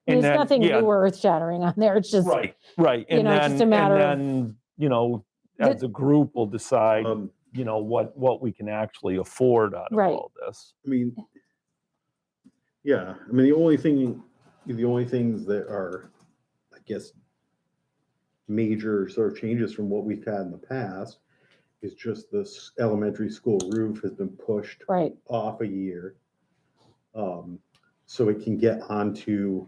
And There's then- nothing yeah, new or earth shattering on there. It's just, Right. you know, it's just a matter of- And then, as a group, we'll decide, what we can actually afford out of Right. all this. I mean, yeah, I mean, the only things that are, I guess, major sort of changes from what we've had in the past is just this elementary school roof has been pushed right, off a year. So it can get onto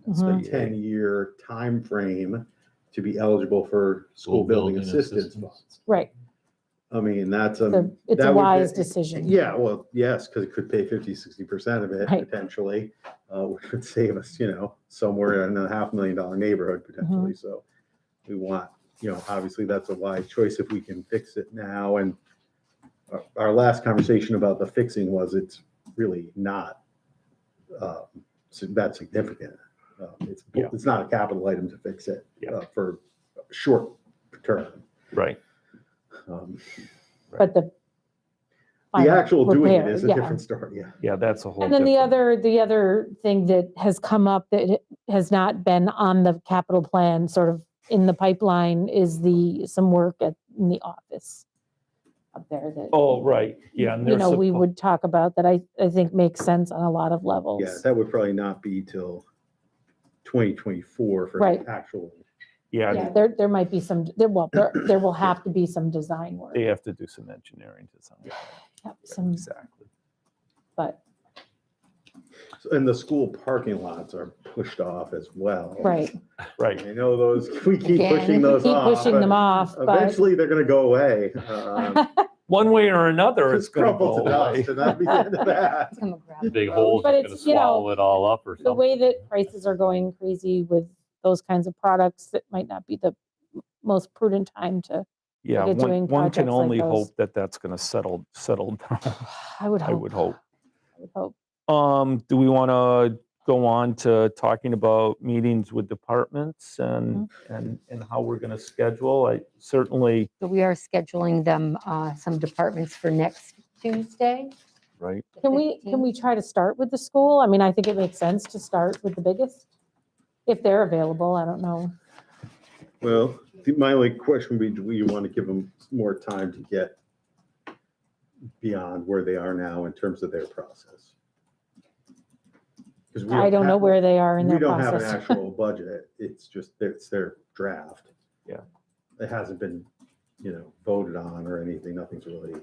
Mhm. a 10-year time frame to be eligible for school building assistance funds. right. I mean, that's It's a that would wise be- decision. Yeah, well, yes, because it could pay 50-60% of it Right. potentially, which would save us, somewhere in the $500,000 neighborhood potentially. So we want, obviously that's a wise choice if we can fix it now. And our last conversation about the fixing was it's really not that significant. Yeah. It's not a capital item to fix it Yeah. for short term. Right. But the The final actual doing it repair, is a yeah. different story, yeah. Yeah, that's a whole. And then the different- other thing that has come up that has not been on the capital plan, sort of in the pipeline, is some work in the office up there that. Oh, right, yeah. And there's We suppo- would talk about that. I think makes sense on a lot of levels. Yeah, that would probably not be till 2024 for Right. actual. Yeah, Yeah, there might be there will have to be some design work, they have to do some engineering to some. Yep, some, Exactly. but, And the school parking lots are pushed off as well. right. Right. I know those, we keep Again. pushing those Keep off. pushing but them off, but. Eventually, they're gonna go away. One way or another, it's Just going to crumble go to away. dust, and that'd be the end of that. It's gonna grab Big the holes, But it's gonna it's, you know, swallow it all up or The something. way that prices are going crazy with those kinds of products, that might not be the most prudent time to, Yeah, at doing one can projects like only those. hope that that's going to settle down. I would I hope. would hope. I would hope. Do we want to go on to talking about meetings with departments and how we're going to schedule. I certainly, So we are scheduling them, some departments for next Tuesday. right, the Can we 15th. try to start with the school? I mean, I think it makes sense to start with the biggest, if they're available, I don't know. Well, my only question would be, do we want to give them more time to get beyond where they are now in terms of their process? 'Cause we I don't know have- where they are in We their don't have an process. actual budget. It's just, it's their draft. Yeah. It hasn't been, voted on or anything. Nothing's really,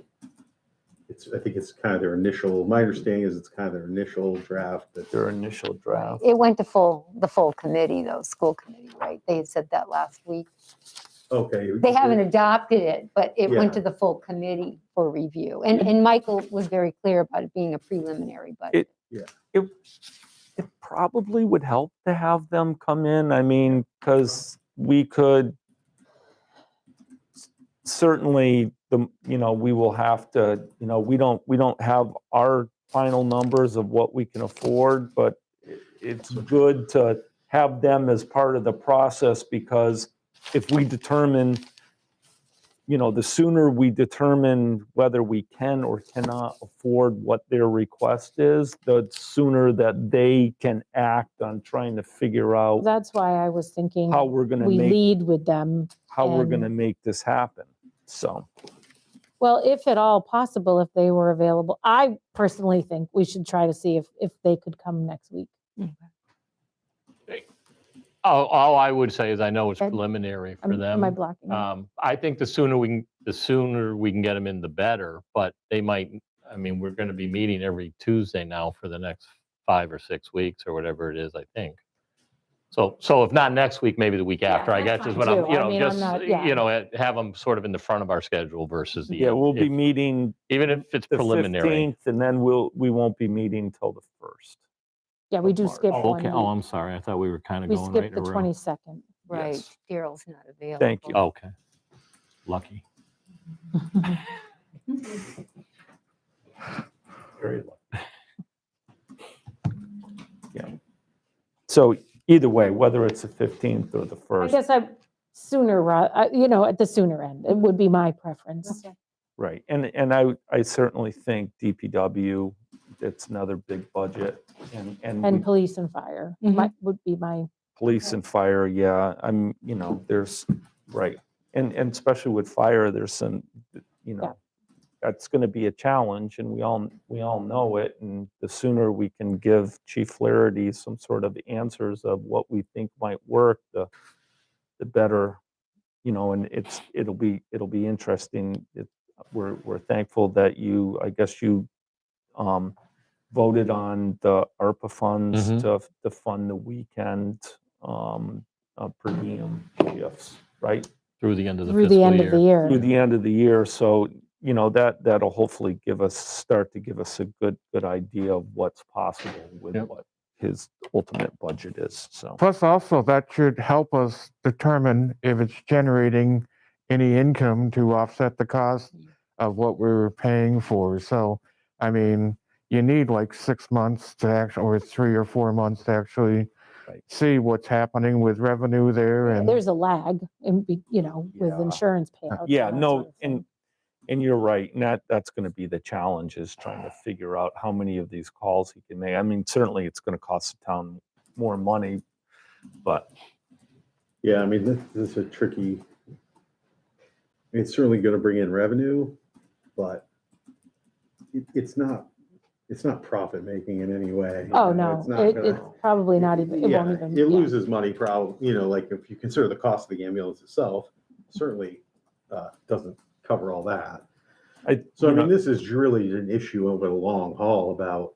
I think it's kind of their initial, my understanding is it's kind of their initial draft. their initial draft. It went to the full committee, though, school committee, right? They had said that last week. Okay. They haven't adopted it, but it went Yeah. to the full committee for review. And Michael was very clear about it being a preliminary budget. It probably would help to have them come in. I mean, because we could certainly, we will have to, we don't have our final numbers of what we can afford, but it's good to have them as part of the process, because if we determine, the sooner we determine whether we can or cannot afford what their request is, the sooner that they can act on trying to figure out That's why I was thinking how we're going to we make, lead with them. how we're going to and- make this happen. So, Well, if at all possible, if they were available, I personally think we should try to see if they could come next week. All I would say is I know it's Ed? preliminary for Am I them. blocking? I think the sooner we can get them in, the better, but they might, I mean, we're going to be meeting every Tuesday now for the next 5 or 6 weeks or whatever it is, I think. So if not next week, maybe the week after, I that's guess is fine what I'm, too. I mean, I'm just, not- yeah. have them sort of in the front of our schedule versus the. yeah, we'll be if- meeting Even if it's the preliminary. 15th, and then we won't be meeting till the 1st. Yeah, we do March. skip Oh, one okay. Oh, week. I'm sorry. I thought we were kind of We going right skipped in the a row. 22nd. Right, Yes. Daryl's not available. Thank you. Okay. Lucky. Very lucky. Yeah. So either way, whether it's the 15th or the I 1st, guess sooner, at the sooner end, it would be my preference. Okay. right. And I certainly think DPW, it's another big budget, and And we- police and fire would be my, police and fire, yeah, there's, right. And especially with fire, there's some, Yeah. that's going to be a challenge, and we all know it. And the sooner we can give Chief Flaherty some sort of answers of what we think might work, the better, and it'll be interesting. We're thankful that I guess you voted on the ARPA funds Mhm. to fund the weekend per diem shifts, right? Through the end of the through the fiscal end of the year. year. Through the end of the year. So, that'll hopefully start to give us a good idea of what's possible with Yep. what his ultimate budget is, so. Plus, also, that should help us determine if it's generating any income to offset the cost of what we're paying for. So, I mean, you need like 6 months to actually, or 3 or 4 months to actually Right. see what's happening with revenue there. And There's a lag with Yeah. insurance payouts. Yeah, and that no, sort of thing. and you're right, and that's going to be the challenge, is trying to figure out how many of these calls he can make. I mean, certainly it's going to cost the town more money, but Yeah, I mean, this is a tricky, it's certainly going to bring in revenue, but it's not profit making in any way. Oh, You know, no, it's not it's gonna- probably not even, it won't Yeah, even. it yeah. loses money probably, like if you consider the cost of the ambulance itself, certainly doesn't cover all that. So I mean, this is really an issue over the long haul about.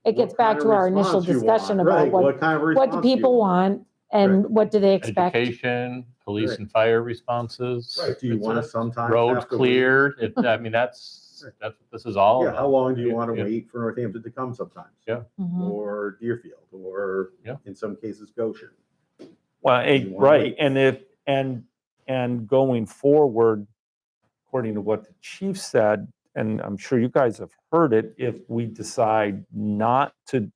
It gets what back kind to of our initial response you discussion want, about right, what kind of do response you people want and Right. what do they expect? Education, police Right. and fire responses. Right, do you want to It's a- sometimes Roads have to wait? cleared. I mean, that's what this is all Yeah, about. how long do you want to Yeah. wait for Northampton to come sometimes? Yeah. Mhm. Or Deerfield, or Yeah. in some cases Goshen. well, You wanna right, wait. and going forward, according to what the chief said, and I'm sure you guys have heard it, if we decide not to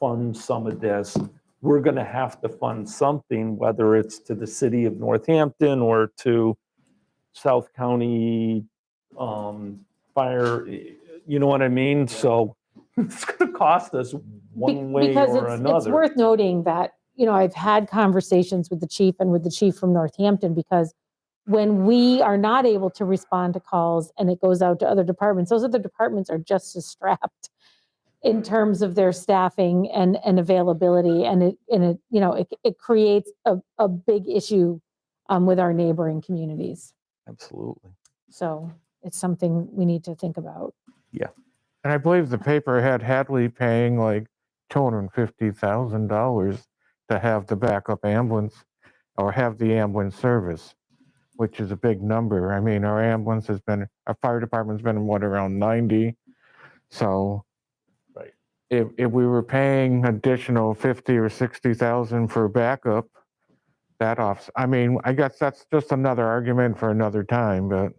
fund some of this, we're going to have to fund something, whether it's to the city of Northampton or to South County Fire, you know what I mean? So it's going to cost us one way Because or it's another. worth noting that, I've had conversations with the chief and with the chief from Northampton, because when we are not able to respond to calls and it goes out to other departments, those other departments are just as strapped in terms of their staffing and availability. And it creates a big issue with our neighboring communities. Absolutely. So it's something we need to think about. And I believe the paper had Hadley paying like $250,000 to have the backup ambulance or have the ambulance service, which is a big number. I mean, our fire department's been around 90. So Right. if we were paying additional 50 or 60,000 for backup, I mean, I guess that's just another argument for another time, but.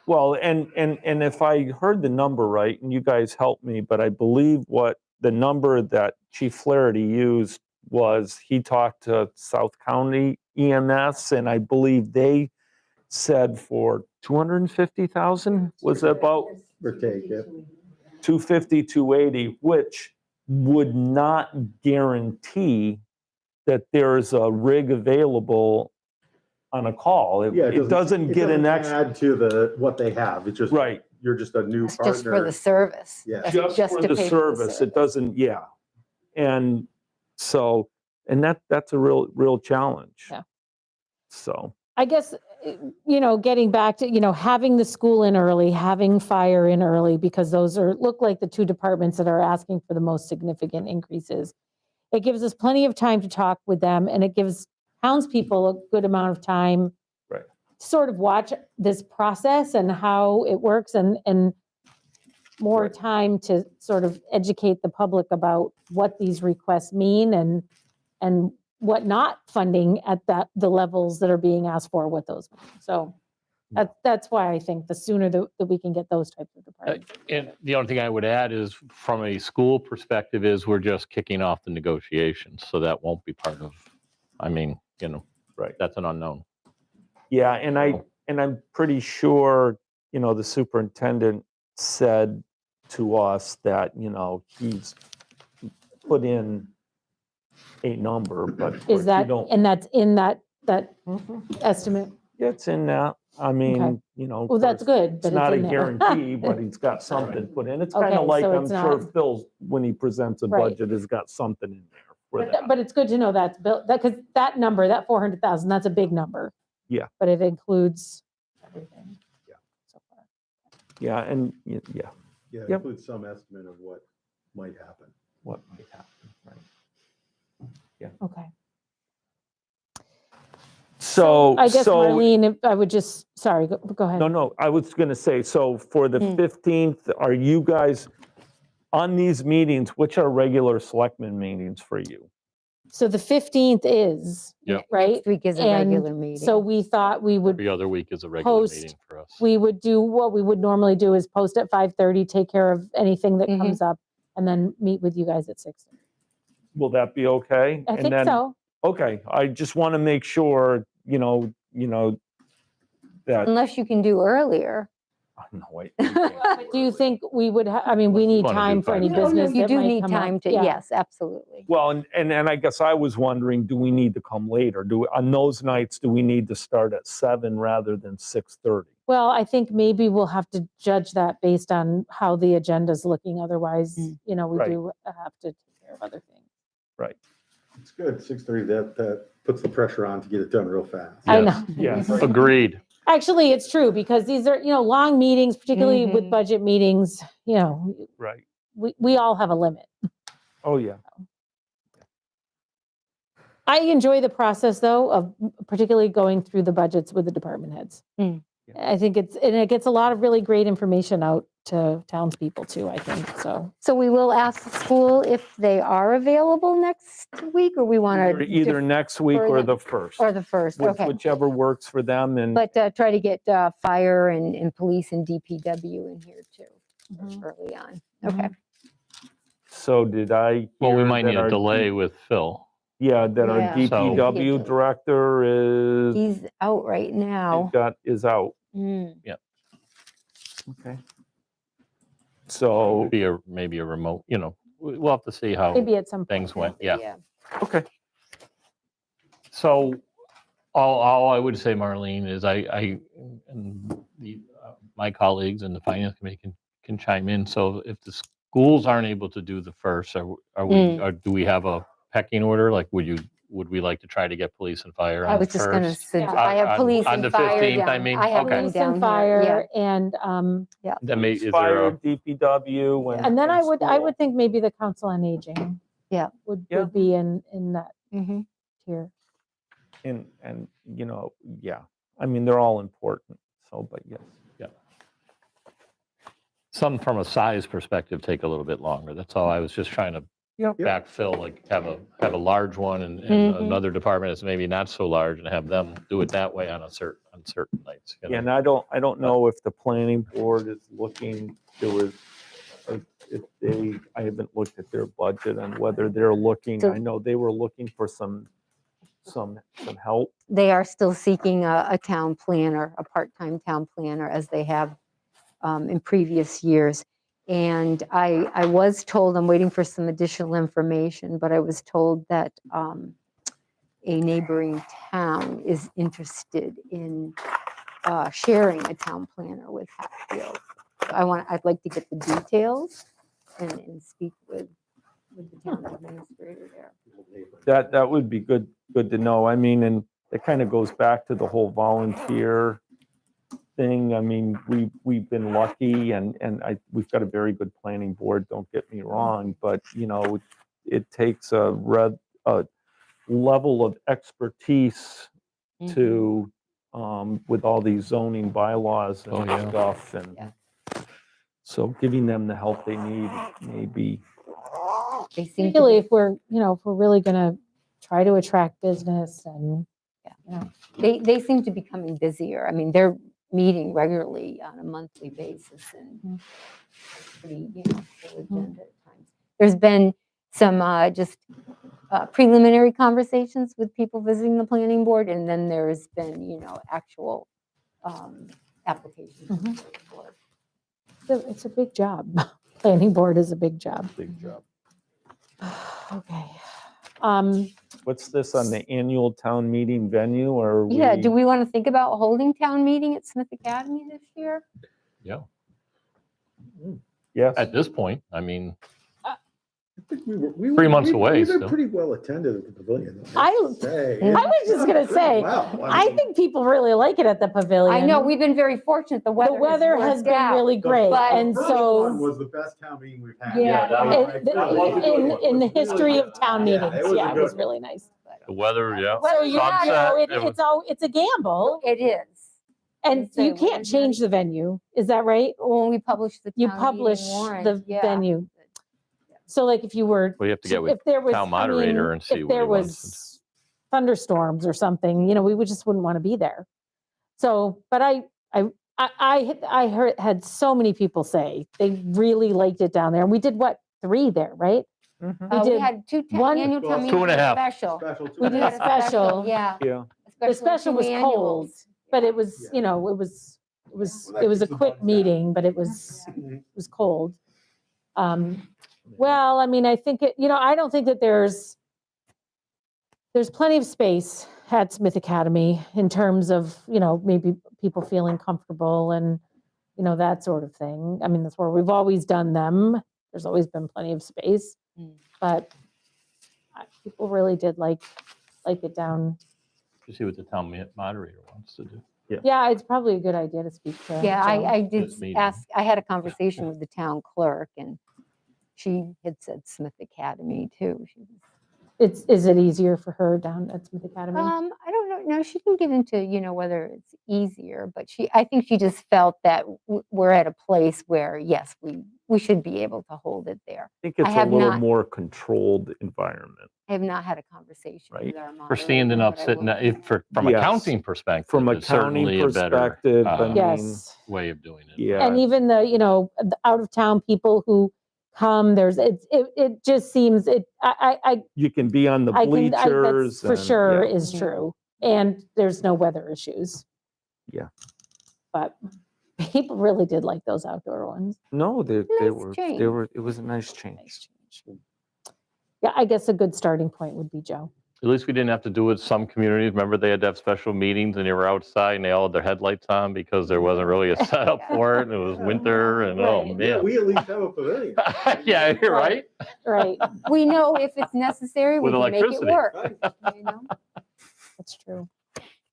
Well, and if I heard the number right, and you guys helped me, but I believe what the number that Chief Flaherty used was he talked to South County EMS, and I believe they said for 250,000 was about Or take it. 250, 280, which would not guarantee that there's a rig available on a call. Yeah, It doesn't get an extra. Add to what they have. It's just. Right. You're just a new That's partner. just for the service. Yeah. That's Just for to the pay service, it doesn't, yeah. And so, and that's a real challenge. Yeah. So, I guess, getting back to, having the school in early, having fire in early, because those look like the two departments that are asking for the most significant increases. It gives us plenty of time to talk with them, and it gives townspeople a good amount of time Right. to sort of watch this process and how it works, and more Right. time to sort of educate the public about what these requests mean and what not funding at the levels that are being asked for, what those mean. So that's why I think the sooner that we can get those types of departments. And the only thing I would add is, from a school perspective, is we're just kicking off the negotiations. So that won't be part of, Right. that's an unknown. yeah, and I'm pretty sure, the superintendent said to us that, he's put in a number, but of course Is you that, don't. and that's in that estimate? It's in that. I mean, Well, that's good, It's but not a in there. guarantee, but he's got something put in. It's kind Okay, of like, so I'm it's sure not- Phil, when he presents a Right. budget, has got something in there for that. But it's good to know that's built, because that number, that 400,000, that's a big number. Yeah. But it includes everything. Yeah. So far. Yeah, and, yeah, Yeah, it Yep. includes some estimate of what might happen. what might happen, right? Okay. So, I guess, so, Marlene, if I would just, sorry, go ahead. no, I was going to say, so for the Mm. 15th, are you guys, on these meetings, which are regular selectmen meetings for you? So the 15th is, Yep. right? Next week is a And regular meeting. So we thought we would, Every other week is a regular Post- meeting for us. we would do what we would normally do, is post at 5:30, take care of anything that Mhm. comes up, and then meet with you guys at 6. Will that be okay? I And think then- so. Okay, I just want to make sure, that, Unless you can do earlier. no, wait. But do you think we would, we need wanna do time for any 5:30? business You that do might need come up? time to, Yeah. yes, absolutely. Well, and I guess I was wondering, do we need to come later? On those nights, do we need to start at 7 rather than 6:30? Well, I think maybe we'll have to judge that based on how the agenda's looking. Otherwise, we Right. do have to take care of other things. It's good, 6:30, that puts the pressure on to get it done real fast. I Yes. know. Yes. Agreed. Actually, it's true, because these are, long meetings, particularly with Mhm. budget meetings, Right. we all have a limit. Oh, yeah. I enjoy the process, though, of particularly going through the budgets with the department heads. Mm. I think it gets a lot of really great information out to townspeople too, I think, so. So we will ask the school if they are available next week, or we want Either to. either next week or the first. Or the first, okay. Whichever works for them. And But try to get fire and police and DPW in here too, Mhm. early on. Mhm. Okay. So did I Well, we hear might that need a our delay with Phil. Yeah, that our Yeah. DPW So- director He's out right now. is out. Mm. Okay. So, Maybe a remote, we'll have to see how Maybe at some point. things went. Yeah. okay. So all I would say, Marlene, is and my colleagues and the finance committee can chime in. So if the schools aren't able to do the first, are we, or do we have a pecking order? Like, would we like to try to get police and fire I on the was just gonna first? suggest, Yeah. I have On- police on and the fire 15th, down. I mean? I have Okay. them Police down and here, fire and, Then is there Fire, a, DPW, and then I would school. think maybe the council on aging. Yeah. Would Yeah. be in that Mhm. tier. And yeah, I mean, they're all important. So, but yes. some from a size perspective take a little bit longer? That's all. I was just trying to Yep. backfill, like have a large one and Mhm. another department is maybe not so large and have them do it that way on certain nights. Yeah, and I don't know if the planning board is looking, I haven't looked at their budget and whether they're looking, So- I know they were looking for some help. They are still seeking a town planner, a part-time town planner, as they have in previous years. And I was told, I'm waiting for some additional information, but I was told that a neighboring town is interested in sharing a town planner with Hatfield. So I'd like to get the details and speak with the town administrator there. That would be good to know. I mean, and it kind of goes back to the whole volunteer thing. I mean, we've been lucky and we've got a very good planning board, don't get me wrong, but it takes a level of expertise to with all these zoning bylaws and Oh, yeah. stuff, and Yeah. so giving them the help they need maybe. They seem to Particularly be, if we're really gonna try to attract business and, they seem to be becoming busier. I mean, they're meeting regularly on a monthly basis and pretty, full agenda at times. There's been some just preliminary conversations with people visiting the planning board, and then there's been, actual applications. Mhm. for the board. it's a big job. Planning board is a big job. Big job. Okay. What's this on the annual town meeting venue, or Yeah, do we want to think about holding town meeting at Smith Academy this year? Yeah. Yes. At this point, I mean, I think we 3 months away We've been still. pretty well attended at the pavilion. I was just gonna say, I think people really like it at the pavilion. I know, we've been very fortunate, the The weather weather has worked been out. really great, but- and so Was the best town meeting we've had. Yeah, that was like- that was a good one. in the It was really history of good. town Yeah, meetings, it was a yeah, it good was one. really nice. the weather, yeah. So yeah, Sunset, it was- it's a gamble, It is. and say you can't weather- change the venue, is that right? When we publish the You town meeting publish warrant, the yeah. venue. So like if you were, We have to get with if there was, town I mean, moderator and see if what he there wants. was thunderstorms or something, we just wouldn't want to be there. So, but I had so many people say they really liked it down there, and we did 3 there, right? Mhm. We We did had two one- annual town meetings. 2.5. Special. Special We did a had special. Yeah. Yeah. The special was two cold, annuals. but it was, Yeah. it was Well, that a keeps the quick bugs down. meeting, but it was cold. Well, I mean, I think I don't think that there's plenty of space at Smith Academy in terms of, maybe people feeling comfortable and, that sort of thing. I mean, that's where we've always done them. There's always been plenty of space, but people really did like it down. To see what the town moderator wants to do. Yeah, it's probably a good idea to speak to. Yeah, Joe. I did This meeting. ask, I had a conversation with the town clerk, and she had said Smith Academy too. She was, Is it easier for her down at Smith Academy? I don't know, no, she can get into, whether it's easier, but I think she just felt that we're at a place where, yes, we should be able to hold it there. I think it's a have little not- more controlled environment. I have not had a conversation Right. with our moderator. For standing up, but I sitting, will. from Yes. accounting perspective, From it's accounting certainly a better perspective, I mean, Yes. way of doing it. yeah. And even the out of town people who come, it just seems, You can be on the that's bleachers. for and- sure yeah. is true. And there's no weather issues. Yeah. But people really did like those outdoor ones. No, they Nice change. were, it was a nice change. Nice change. Yeah, I guess a good starting point would be Joe. At least we didn't have to do it some communities. Remember, they had to have special meetings and they were outside and they all had their headlights on because there wasn't really a setup for it. And it was winter and oh Right. Yeah, man. we at least have a pavilion. Yeah, you're right. Right, We know if it's necessary, we With can make it electricity. work. Right. You know? that's true.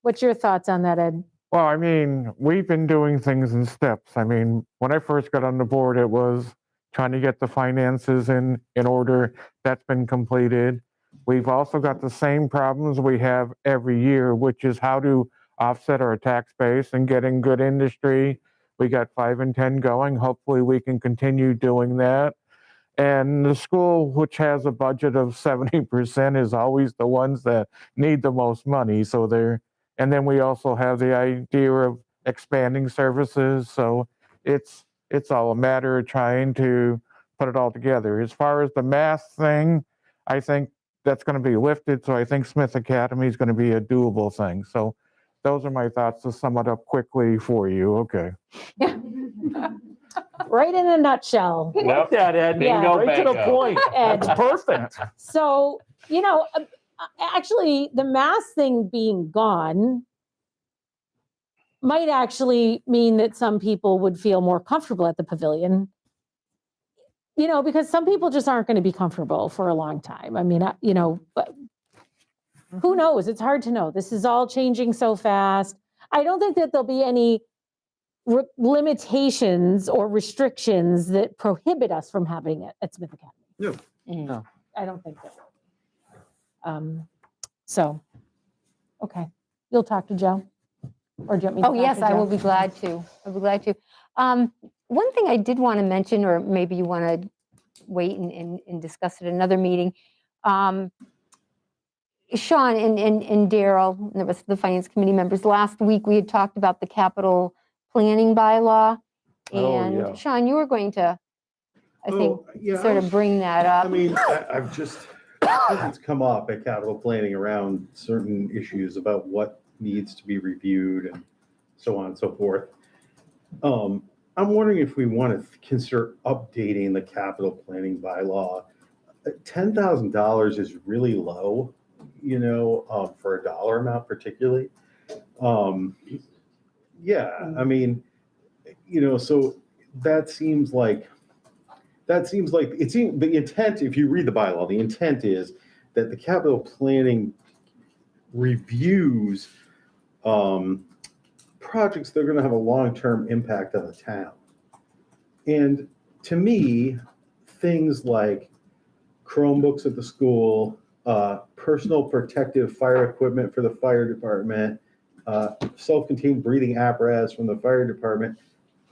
What's your thoughts on that, Ed? Well, I mean, we've been doing things in steps. I mean, when I first got on the board, it was trying to get the finances in order. That's been completed. We've also got the same problems we have every year, which is how to offset our tax base and getting good industry. We got 5 and 10 going. Hopefully we can continue doing that. And the school, which has a budget of 70%, is always the ones that need the most money. So and then we also have the idea of expanding services. So it's all a matter of trying to put it all together. As far as the math thing, I think that's going to be lifted. So I think Smith Academy is going to be a doable thing. So those are my thoughts to sum it up quickly for you. Okay. Right in a nutshell. Yep. That, Ed. Bingo, Right to the bango. point. Ed. That's perfect. So, actually, the mask thing being gone might actually mean that some people would feel more comfortable at the pavilion. Because some people just aren't going to be comfortable for a long time. I mean, but who knows? It's hard to know. This is all changing so fast. I don't think that there'll be any limitations or restrictions that prohibit us from having it at Smith Academy. No. I don't think so. So, okay. You'll talk to Joe? Or do you want me to Oh, talk yes, to I Joe? will be glad to. I'll be glad to. One thing I did want to mention, or maybe you want to wait and discuss it at another meeting. Sean and Daryl, and the rest of the Finance Committee members, last week we had talked about the capital planning bylaw. Oh, And yeah. Sean, you were going to, I think, Oh, yeah, sort of bring that up. I mean, I've just, it's come up at capital planning around certain issues about what needs to be reviewed and so on and so forth. I'm wondering if we want to consider updating the capital planning bylaw. $10,000 is really low, for a dollar amount particularly. Yeah, I mean, so that seems like the intent, if you read the bylaw, the intent is that the capital planning reviews projects that are going to have a long-term impact on the town. And to me, things like Chromebooks at the school, personal protective fire equipment for the fire department, self-contained breathing apparatus from the fire department,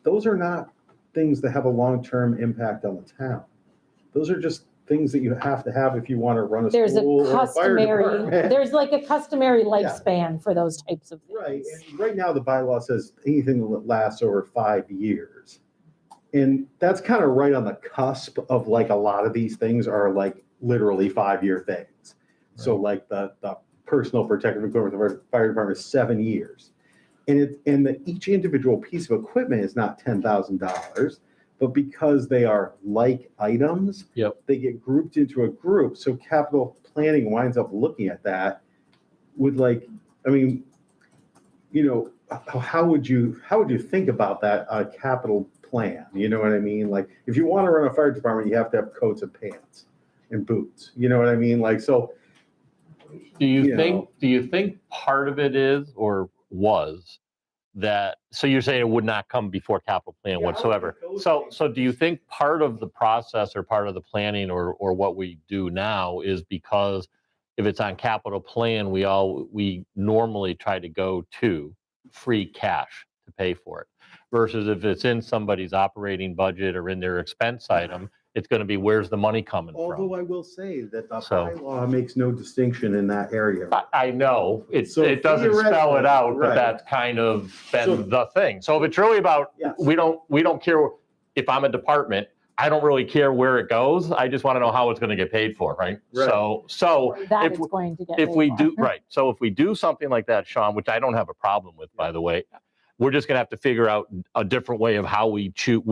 those are not things that have a long-term impact on the town. Those are just things that you have to have if you want to run a There's a school or a fire customary, department. there's like a customary lifespan for those types of Right, things. and right now the bylaw says anything that lasts over 5 years. And that's kind of right on the cusp of like a lot of these things are like literally 5-year things. So like the personal protective equipment for the fire department is 7 years. And each individual piece of equipment is not $10,000, but because they are like items, they get grouped into a group. So capital planning winds up looking at that with like, I mean, how would you think about that capital plan? You know what I mean? Like if you want to run a fire department, you have to have coats and pants and boots. You know what I mean? Like, so. Do you think part of it is or was that, so you're saying it would not come before capital plan Yeah, whatsoever. I would think So so. do you think part of the process or part of the planning or what we do now is because if it's on capital plan, we normally try to go to free cash to pay for it versus if it's in somebody's operating budget or in their expense item, it's going to be where's the money coming from? Although I will say that the So- bylaw makes no distinction in that area. I know So it doesn't spell it out, but right. that's kind of been So- the thing. So if it's really about, Yes. we don't care if I'm a department, I don't really care where it goes. I just want to know how it's going to get paid for, right? Right. So That if it's going to get if paid we for. do, right, so if we do something like that, Sean, which I don't have a problem with, by the way, we're just going to have to figure out a different way of how we choose,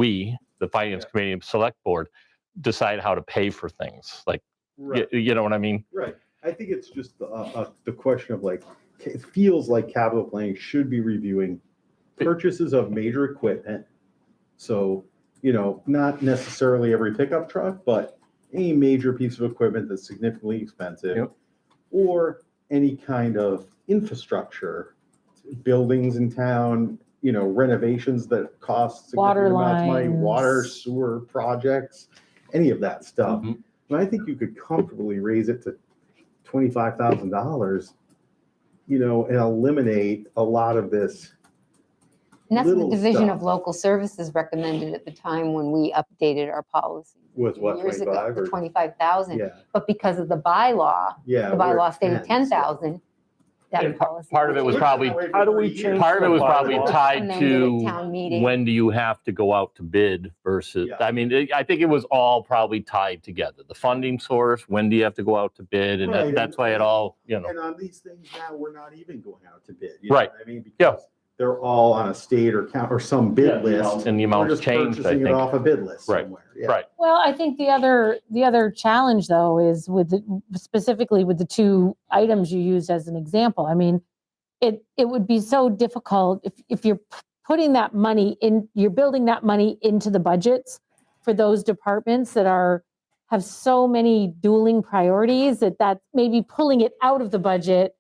the finance committee and select board, decide how to pay for things. Like, Right. you know what I mean? Right. I think it's just the question of like, it feels like capital planning should be reviewing purchases of major equipment. So, not necessarily every pickup truck, but any major piece of equipment that's significantly expensive. Yep. Or any kind of infrastructure, buildings in town, renovations that cost Water significant amounts of money, lines. water, sewer projects, any of that stuff. Mhm. And I think you could comfortably raise it to $25,000, and eliminate a lot of this. And that's what Little the Division stuff. of Local Services recommended at the time when we updated our policy. Was what, Years ago, 25 the or- 25,000. Yeah, But because of the bylaw, yeah. the we're bylaw at stated 10, so- 10,000. That And policy. Part of it was probably, How do we change part of it was probably bylaw? tied Amended at to town meeting. when do you have to go out to bid versus, Yeah. I mean, I think it was all probably tied together. The funding source, when do you have to go out to bid? And Right, that's why it all, And on these things now, we're not even going out to bid. You Right. know what I mean? Yeah. Because they're all on a state or count or some bid Yeah, the list. amounts- and the We're amounts just changed, I purchasing it think. off a bid list Right. somewhere. Yeah. right. Well, I think the other challenge though is specifically with the two items you used as an example. I mean, it would be so difficult if you're putting that money in, you're building that money into the budgets for those departments that have so many dueling priorities that maybe pulling it out of the budget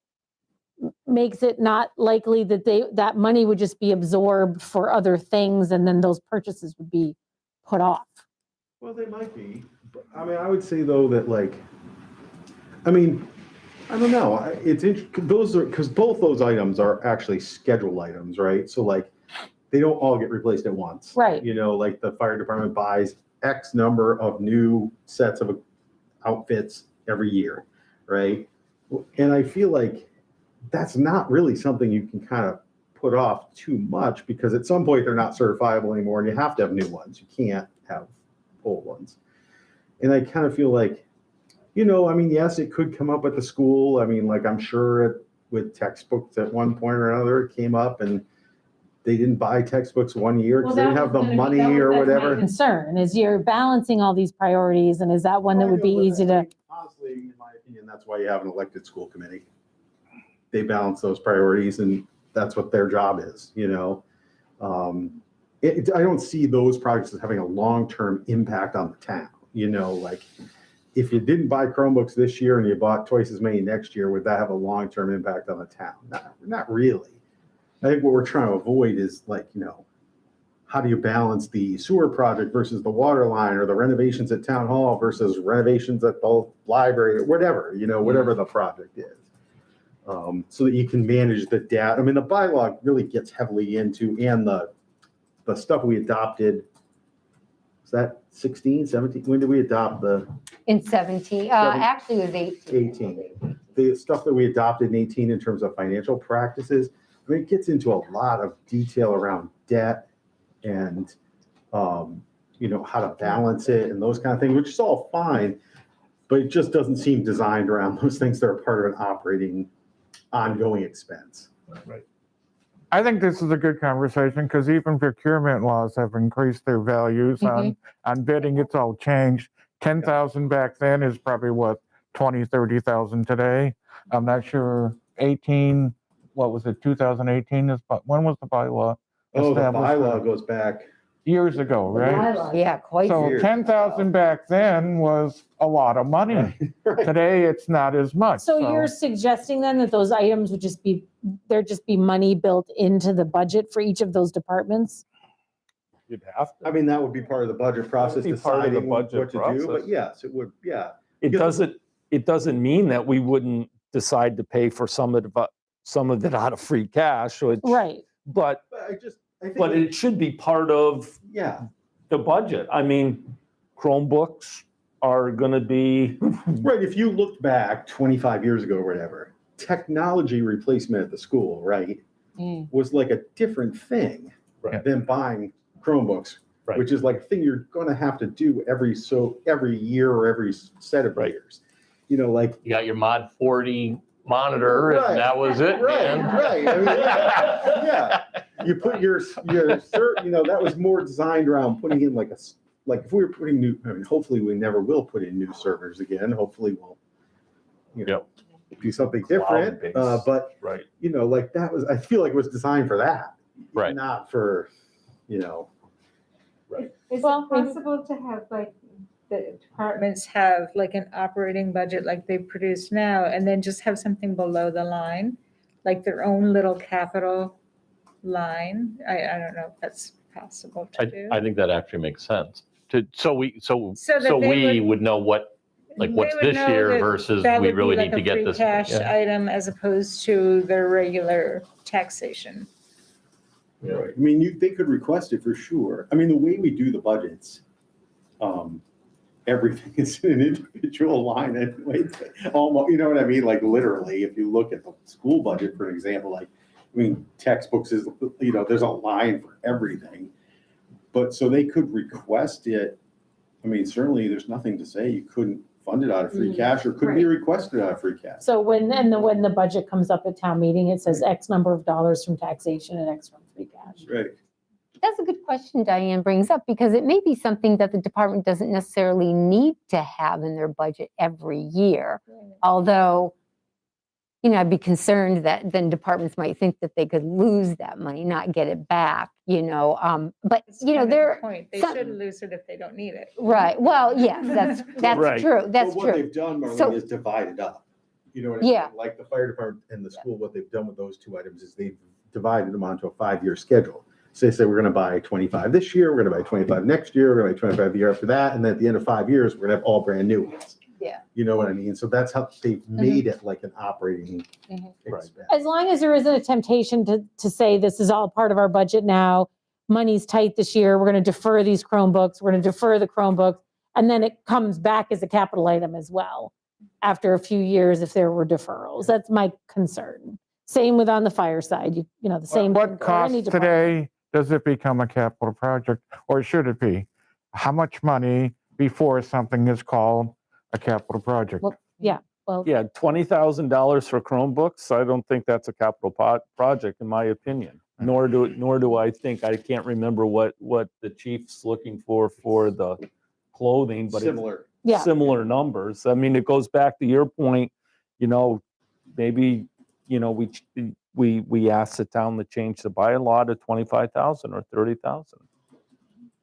makes it not likely that that money would just be absorbed for other things and then those purchases would be put off. Well, they might be. But, I mean, I would say though that I don't know. It's interesting. Because both those items are actually scheduled items, right? So they don't all get replaced at once. Right. Like the fire department buys X number of new sets of outfits every year, right? And I feel like that's not really something you can kind of put off too much because at some point they're not certifiable anymore and you have to have new ones. You can't have old ones. And I kind of feel like, yes, it could come up at the school. I mean, I'm sure with textbooks at one point or another, it came up and they didn't buy textbooks one year because they didn't have the money or whatever. Concern is you're balancing all these priorities, and is that one that would be easy to? Honestly, in my opinion, that's why you have an elected school committee. They balance those priorities and that's what their job is, I don't see those projects as having a long-term impact on the town, if you didn't buy Chromebooks this year and you bought twice as many next year, would that have a long-term impact on the town? Not really. I think what we're trying to avoid is how do you balance the sewer project versus the water line or the renovations at town hall versus renovations at the library or whatever, whatever the project is. So that you can manage the data. I mean, the bylaw really gets heavily into, and the stuff we adopted, is that 16, 17? When did we adopt the In 17, actually it was 18. 18? The stuff that we adopted in 18 in terms of financial practices, I mean, it gets into a lot of detail around debt and, how to balance it and those kind of things, which is all fine, but it just doesn't seem designed around those things that are part of an operating ongoing expense. I think this is a good conversation because even procurement laws have increased their values on bidding. It's all changed. 10,000 back then is probably what, 20, 30,000 today. I'm not sure. 18, what was it, 2018 is, but when was the bylaw Oh, the established? bylaw goes back. Years ago, right? Yeah, quite. So years. 10,000 back then was a lot of money. Right. Today, it's not as much. So you're suggesting then that those items would just be money built into the budget for each of those departments? You'd have to. I mean, that would be part of the budget process, Be part of the deciding budget what to do, process. but yes, it would, yeah. It doesn't mean that we wouldn't decide to pay for some of it out of free cash. So Right. but I think, it should be part of yeah, the budget. I mean, Chromebooks are going to be right. If you looked back 25 years ago or whatever, technology replacement at the school, right, was like a different thing Right. than buying Chromebooks. Right. which is like a thing you're gonna have to do every year or every set of Right. years. You know, like, You got your mod 40 monitor Right. and that was it, right, man. right. I mean, yeah. You put your that was more designed around putting in like if we were putting hopefully we never will put in new servers again. Hopefully we'll, do something different. Cloud-based. But, Right. like that was, I feel like it was designed for that. Right. Not for, Is it Well, maybe- possible to have like the departments have like an operating budget like they produce now and then just have something below the line, like their own little capital line? I don't know if that's possible to do. I think that actually makes sense. So we that they would know what, like what's They would this know year that versus that we would be really like need to a get free this. cash Yeah. item as opposed to their regular taxation. Right. I mean, they could request it for sure. I mean, the way we do the budgets, everything is in an individual line anyway. Almost, you know what I mean? Like literally, if you look at the school budget, for example, textbooks is, there's a line for everything. But so they could request it. I mean, certainly there's nothing to say you couldn't fund it out of free cash or could be requested out of free cash. So when the budget comes up at town meeting, it says X number of dollars from taxation and X from free cash. Right. That's a good question Diane brings up, because it may be something that the department doesn't necessarily need to have in their budget every year. Although, I'd be concerned that then departments might think that they could lose that money, not get it back, But, That's kind of the they're, point. They some- shouldn't lose it if they don't need it. right, well, yes, that's Right. true, that's But what true. they've done, So- Marlene, is divided up. You know what I mean? Yeah. Like the fire department and the school, what they've done with those two items is they've divided them onto a 5-year schedule. So they say, we're gonna buy 25 this year, we're gonna buy 25 next year, we're gonna buy 25 the year after that, and then at the end of 5 years, we're gonna have all brand new ones. Yeah. You know what I mean? So that's how they've made it like an operating expense. As long as there isn't a temptation to say this is all part of our budget now, money's tight this year, we're going to defer these Chromebooks, we're going to defer the Chromebooks, and then it comes back as a capital item as well after a few years if there were deferrals. That's my concern. Same with on the fire side, the same. What for cost any department. today does it become a capital project, or should it be? How much money before something is called a capital project? Well, yeah, Yeah, $20,000 for Chromebooks, I don't think that's a capital project, in my opinion. Nor do I think, I can't remember what the chief's looking for the clothing, but it's Similar. yeah. similar numbers. I mean, it goes back to your point, maybe, we asked the town to change the bylaw to 25,000 or 30,000.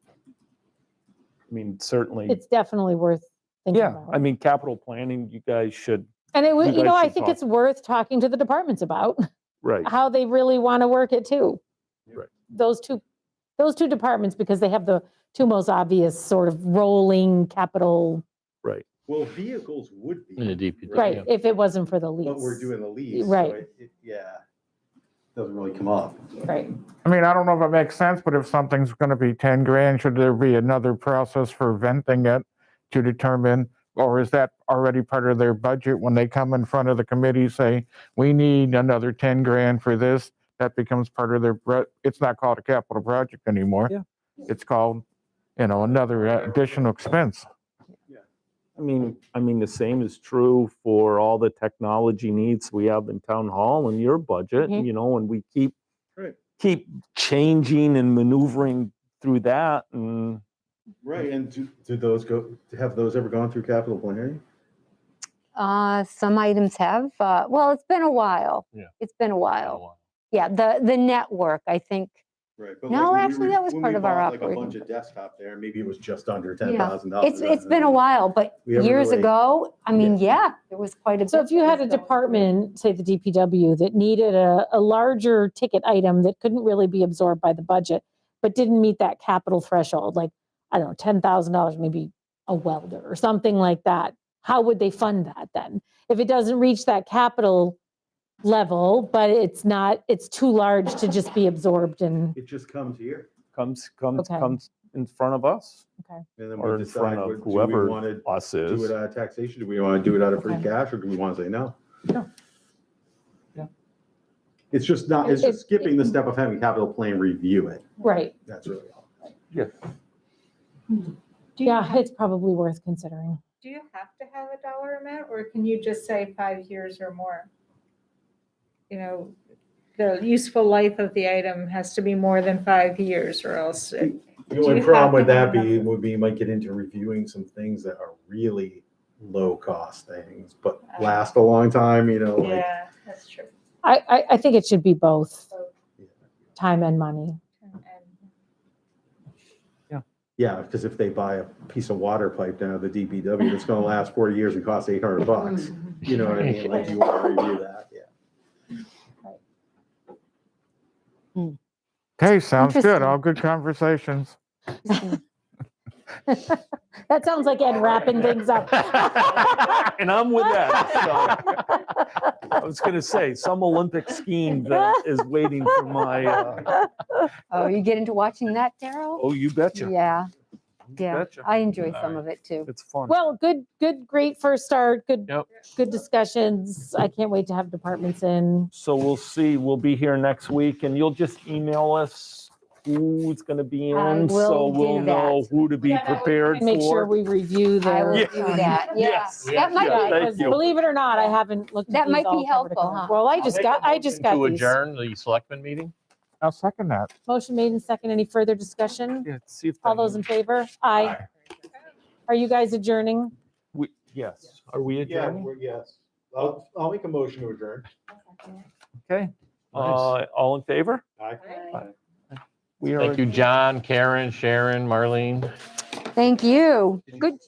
I mean, certainly, It's definitely worth thinking yeah, about. I mean, capital planning, you guys should, And it was, you guys I should think talk. it's worth talking to the departments about right, how they really want to work it too. Right. Those two departments, because they have the two most obvious sort of rolling capital, right. Well, vehicles would be. In the DPW. right, if it wasn't for the lease. But we're doing the lease. so Right. Doesn't really come up. Right. I mean, I don't know if it makes sense, but if something's going to be 10 grand, should there be another process for venting it to determine, or is that already part of their budget when they come in front of the committee, say, we need another 10 grand for this? That becomes part of their, it's not called a capital project anymore. Yeah. It's called, another additional expense. I mean, the same is true for all the technology needs we have in town hall and your budget, Mhm. and we keep Right. keep changing and maneuvering through that, and Right, and have those ever gone through capital planning? Some items have, well, it's been a while. Yeah. It's been a while. Yeah, the network, I think. Right. but No, like when we actually, were- that was when part we of our bought, like a operating bunch of budget. desktop there, maybe it was just under Yeah. $10,000. It's been a while, but We haven't years really- ago, I mean, yeah, there was quite a bit. So if you that had a was going through. department, say the DPW, that needed a larger ticket item that couldn't really be absorbed by the budget, but didn't meet that capital threshold, like, I don't know, $10,000, maybe a welder or something like that, how would they fund that then? If it doesn't reach that capital level, but it's too large to just be absorbed in, It just comes here, comes Okay. in front of us and then or we in front decide, of do we whoever want to us do is. it out of taxation? Do we want to do it out of free Okay. cash, or do we want to say no? No. Yeah. It's just not, it's It- just skipping the step of having capital plan review it. right. That's really all. Do you Yeah, have- it's probably worth considering. Do you have to have a dollar amount, or can you just say 5 years or more? You know, the useful life of the item has to be more than 5 years, or else The Do only you problem have with to have that a number? would be you might get into reviewing some things that are really low cost things, but last a long time, like. yeah, that's true. I think it should be both, Both. time and money. And- Yeah, because if they buy a piece of water pipe down at the DPW, that's gonna last 40 years and cost $800. You know what I mean? Like, you want to review that, yeah. Okay, sounds good. Interesting. All good conversations. That sounds like Ed wrapping things up. And I'm with that. So I was gonna say, some Olympic skiing event is waiting for my, Oh, you get into watching that, Daryl? oh, you betcha. Yeah, You yeah. betcha. I enjoy All some right. of it too. It's fun. Well, great first start, Yep. good discussions. I can't wait to have departments in. So we'll see. We'll be here next week and you'll just email us who's gonna be I in, so will do we'll know that. who to be prepared And make sure for. we review I will their. do that, yeah. Yes. That might Yeah, be, thank Because you. believe it or not, I haven't looked at That these might be all cover to helpful, cover. huh? Well, I I'll just make got a motion to these. adjourn the selectmen meeting. I'll second that. Motion made and second. Any further discussion? Yeah, see if All those in favor? Aye. Are you guys adjourning? Yes. Are we adjourning? Yes. I'll make a motion to adjourn. Okay. Nice. All in favor? Aye. We are. Thank you, John, Karen, Sharon, Marlene. thank you. Good